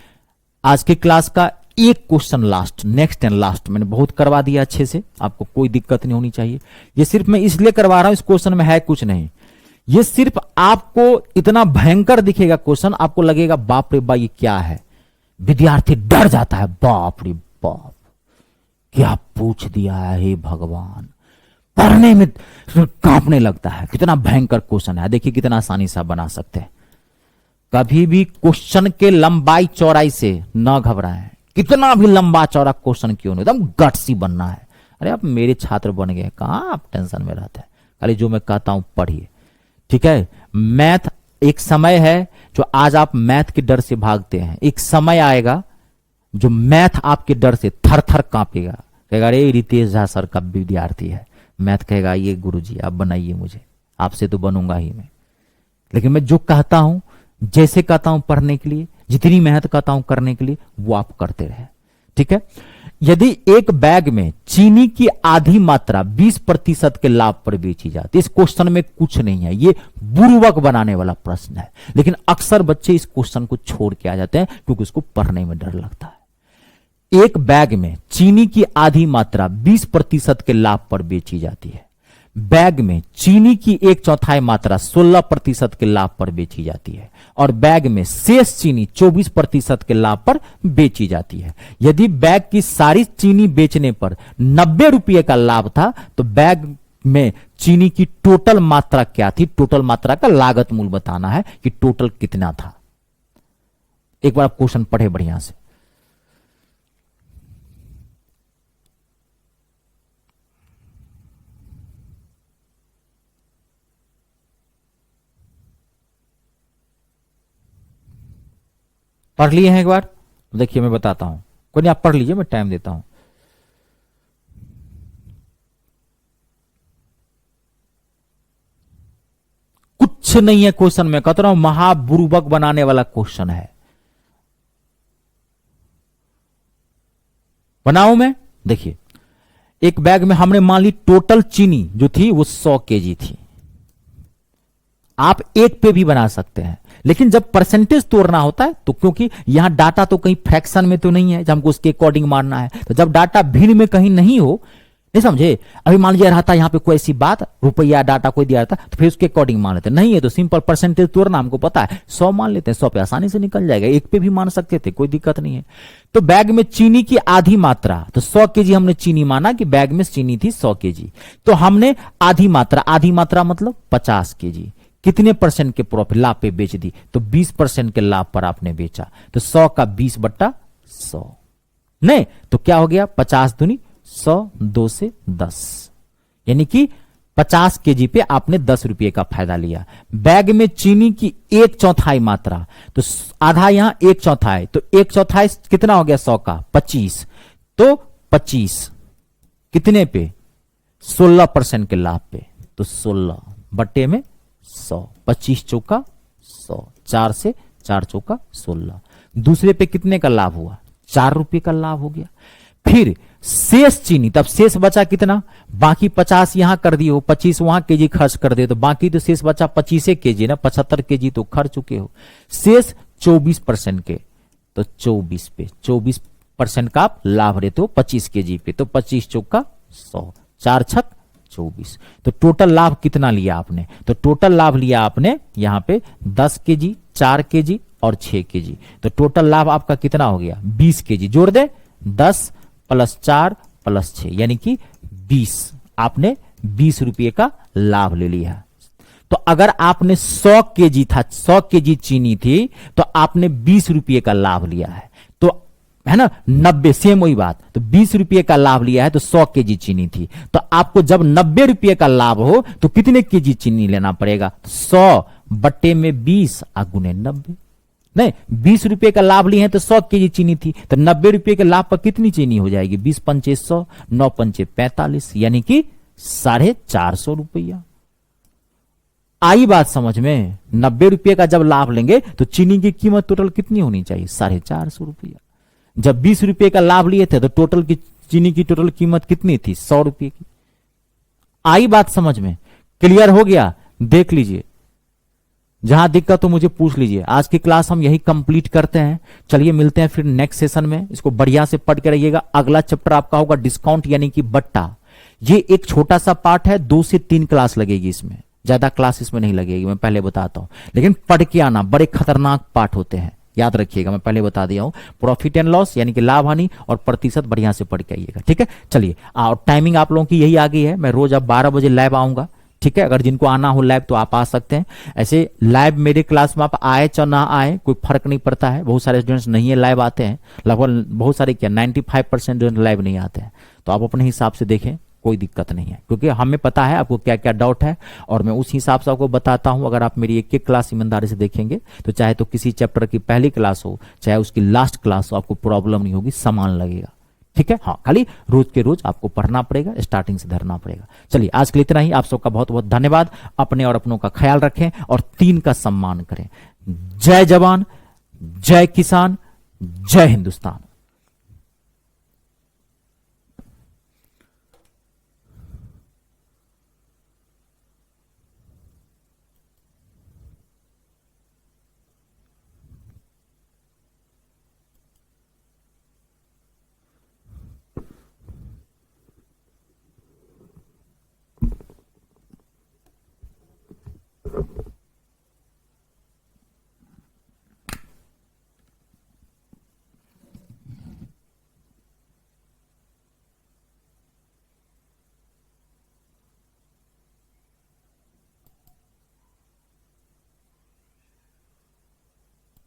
आज की क्लास का एक question last, next and last, मैंने बहुत करवा दिया अच्छे से, आपको कोई दिक्कत नहीं होनी चाहिए। ये सिर्फ मैं इसलिए करवा रहा हूं, इस क्वेश्चन में है कुछ नहीं, ये सिर्फ आपको इतना भयंकर दिखेगा क्वेश्चन, आपको लगेगा बाप रे बाप ये क्या है, विद्यार्थी डर जाता है, बाप रे बाप क्या पूछ दिया है, हे भगवान, पढ़ने में कांपने लगता है, कितना भयंकर क्वेश्चन है। देखिए कितना आसानी से बना सकते हैं। कभी भी क्वेश्चन के लंबाई चौड़ाई से न घबराएं, कितना भी लंबा चौड़ा क्वेश्चन क्यों नहीं, एकदम गट्सी बनना है। अरे आप मेरे छात्र बन गए, कहां आप टेंशन में रहते हैं, खाली जो मैं कहता हूं पढ़िए, ठीक है। मैथ एक समय है जो आज आप मैथ के डर से भागते हैं, एक समय आएगा जो मैथ आपके डर से थर थर कांपेगा, कहेगा अरे रितेश झा सर का विद्यार्थी है, मैथ कहेगा ये गुरुजी आप बनाइए मुझे, आपसे तो बनूंगा ही मैं। लेकिन मैं जो कहता हूं, जैसे कहता हूं पढ़ने के लिए, जितनी मेहनत कहता हूं करने के लिए, वो आप करते रहे, ठीक है। यदि एक बैग में चीनी की आधी मात्रा 20% के लाभ पर बेची जाती, इस क्वेश्चन में कुछ नहीं है, ये बुर्बक बनाने वाला प्रश्न है, लेकिन अक्सर बच्चे इस क्वेश्चन को छोड़ के आ जाते हैं क्योंकि उसको पढ़ने में डर लगता है। एक बैग में चीनी की आधी मात्रा 20% के लाभ पर बेची जाती है, बैग में चीनी की 1/4 मात्रा 16% के लाभ पर बेची जाती है, और बैग में शेष चीनी 24% के लाभ पर बेची जाती है। यदि बैग की सारी चीनी बेचने पर 90 रुपये का लाभ था, तो बैग में चीनी की टोटल मात्रा क्या थी, टोटल मात्रा का लागत मूल्य बताना है कि टोटल कितना था। एक बार आप क्वेश्चन पढ़े बढ़िया से। पढ़ लिए हैं एक बार, देखिए मैं बताता हूं, कोई नहीं आप पढ़ लीजिए, मैं टाइम देता हूं। कुछ नहीं है क्वेश्चन में, कहता हूं महाबुर्बक बनाने वाला क्वेश्चन है। बनाऊं मैं, देखिए एक बैग में हमने मान ली टोटल चीनी जो थी वो 100 केजी थी। आप एक पे भी बना सकते हैं, लेकिन जब परसेंटेज तोड़ना होता है तो, क्योंकि यहां डाटा तो कहीं फ्रैक्शन में तो नहीं है, जब हमको उसके अकॉर्डिंग मारना है, तो जब डाटा भिन्न में कहीं नहीं हो, नहीं समझे, अभी मान लीजिए रहा था यहां पे कोई ऐसी बात, रुपया डाटा कोई दिया था, तो फिर उसके अकॉर्डिंग मान लेते, नहीं है तो सिंपल परसेंटेज तोड़ना हमको पता है, 100 मान लेते हैं, 100 पे आसानी से निकल जाएगा, एक पे भी मान सकते थे, कोई दिक्कत नहीं है। तो बैग में चीनी की आधी मात्रा, तो 100 केजी हमने चीनी माना कि बैग में चीनी थी 100 केजी, तो हमने आधी मात्रा मतलब 50 केजी, कितने परसेंट के प्रॉफिट लाभ पे बेच दी, तो 20% के लाभ पर आपने बेचा, तो 100 का 20/100, नहीं तो क्या हो गया 50 दूनी 100, 2 से 10, यानी कि 50 केजी पे आपने 10 रुपये का फायदा लिया। बैग में चीनी की 1/4 मात्रा, तो आधा यहां 1/4, तो 1/4 कितना हो गया 100 का 25, तो 25 कितने पे 16% के लाभ पे, तो 16 बट्टे में 100, 25 चौका 100, 4 से 4 चौका 16, दूसरे पे कितने का लाभ हुआ 4 रुपये का लाभ हो गया। फिर शेष चीनी, तब शेष बचा कितना, बाकी 50 यहां कर दिए हो, 25 वहां केजी खर्च कर दे, तो बाकी तो शेष बचा 25 केजी ना, 75 केजी तो खर्च चुके हो, शेष 24% के तो 24 पे 24% का आप लाभ रहते हो 25 केजी पे, तो 25 चौका 100, 4 छक 24। तो टोटल लाभ कितना लिया आपने? तो टोटल लाभ लिया आपने यहां पे 10 केजी, 4 केजी और 6 केजी। तो टोटल लाभ आपका कितना हो गया? 20 केजी। जोड़ दे, 10 + 4 + 6 यानी कि 20। आपने 20 रुपये का लाभ ले लिया। तो अगर आपने 100 केजी था, 100 केजी चीनी थी, तो आपने 20 रुपये का लाभ लिया है। तो है ना, 90, सेम वही बात। तो 20 रुपये का लाभ लिया है तो 100 केजी चीनी थी। तो आपको जब 90 रुपये का लाभ हो तो कितने केजी चीनी लेना पड़ेगा? 100 बट्टे में 20 गुने 90। नहीं, 20 रुपये का लाभ लिए हैं तो 100 केजी चीनी थी, तो 90 रुपये के लाभ पर कितनी चीनी हो जाएगी? 20 पंचे 100, 9 पंचे 45, यानी कि 450 रुपया। आई बात समझ में? 90 रुपये का जब लाभ लेंगे तो चीनी की कीमत टोटल कितनी होनी चाहिए? 450 रुपया। जब 20 रुपये का लाभ लिए थे तो टोटल की चीनी की टोटल कीमत कितनी थी? 100 रुपये की। आई बात समझ में? क्लियर हो गया? देख लीजिए, जहां दिक्कत हो मुझे पूछ लीजिए। आज की क्लास हम यही कंप्लीट करते हैं। चलिए मिलते हैं फिर नेक्स्ट सेशन में। इसको बढ़िया से पढ़ के रहिएगा। अगला चैप्टर आपका होगा डिस्काउंट यानी कि बट्टा। ये एक छोटा सा पार्ट है, 2 से 3 क्लास लगेगी इसमें, ज्यादा क्लास इसमें नहीं लगेगी, मैं पहले बताता हूं। लेकिन पढ़ के आना, बड़े खतरनाक पार्ट होते हैं, याद रखिएगा, मैं पहले बता दिया हूं। प्रॉफिट एंड लॉस यानी कि लाभ हानि और प्रतिशत बढ़िया से पढ़ के आइएगा, ठीक है। चलिए, और टाइमिंग आप लोगों की यही आ गई है। मैं रोज अब 12 बजे लाइव आऊंगा, ठीक है। अगर जिनको आना हो लाइव तो आप आ सकते हैं। ऐसे लाइव मेरे क्लास में आप आए चाहे ना आए कोई फर्क नहीं पड़ता है। बहुत सारे स्टूडेंट्स नहीं है लाइव आते हैं, लगभग बहुत सारे क्या 95% स्टूडेंट लाइव नहीं आते हैं। तो आप अपने हिसाब से देखें, कोई दिक्कत नहीं है, क्योंकि हमें पता है आपको क्या क्या डाउट है और मैं उस हिसाब से आपको बताता हूं। अगर आप मेरी एक एक क्लास ईमानदारी से देखेंगे तो चाहे तो किसी चैप्टर की पहली क्लास हो चाहे उसकी लास्ट क्लास हो, आपको प्रॉब्लम नहीं होगी, समान लगेगा, ठीक है। हाँ, खाली रोज के रोज आपको पढ़ना पड़ेगा, स्टार्टिंग से धरना पड़ेगा। चलिए, आज के लिए इतना ही। आप सबका बहुत बहुत धन्यवाद। अपने और अपनों का ख्याल रखें और 3 का सम्मान करें। जय जवान, जय किसान, जय हिंदुस्तान।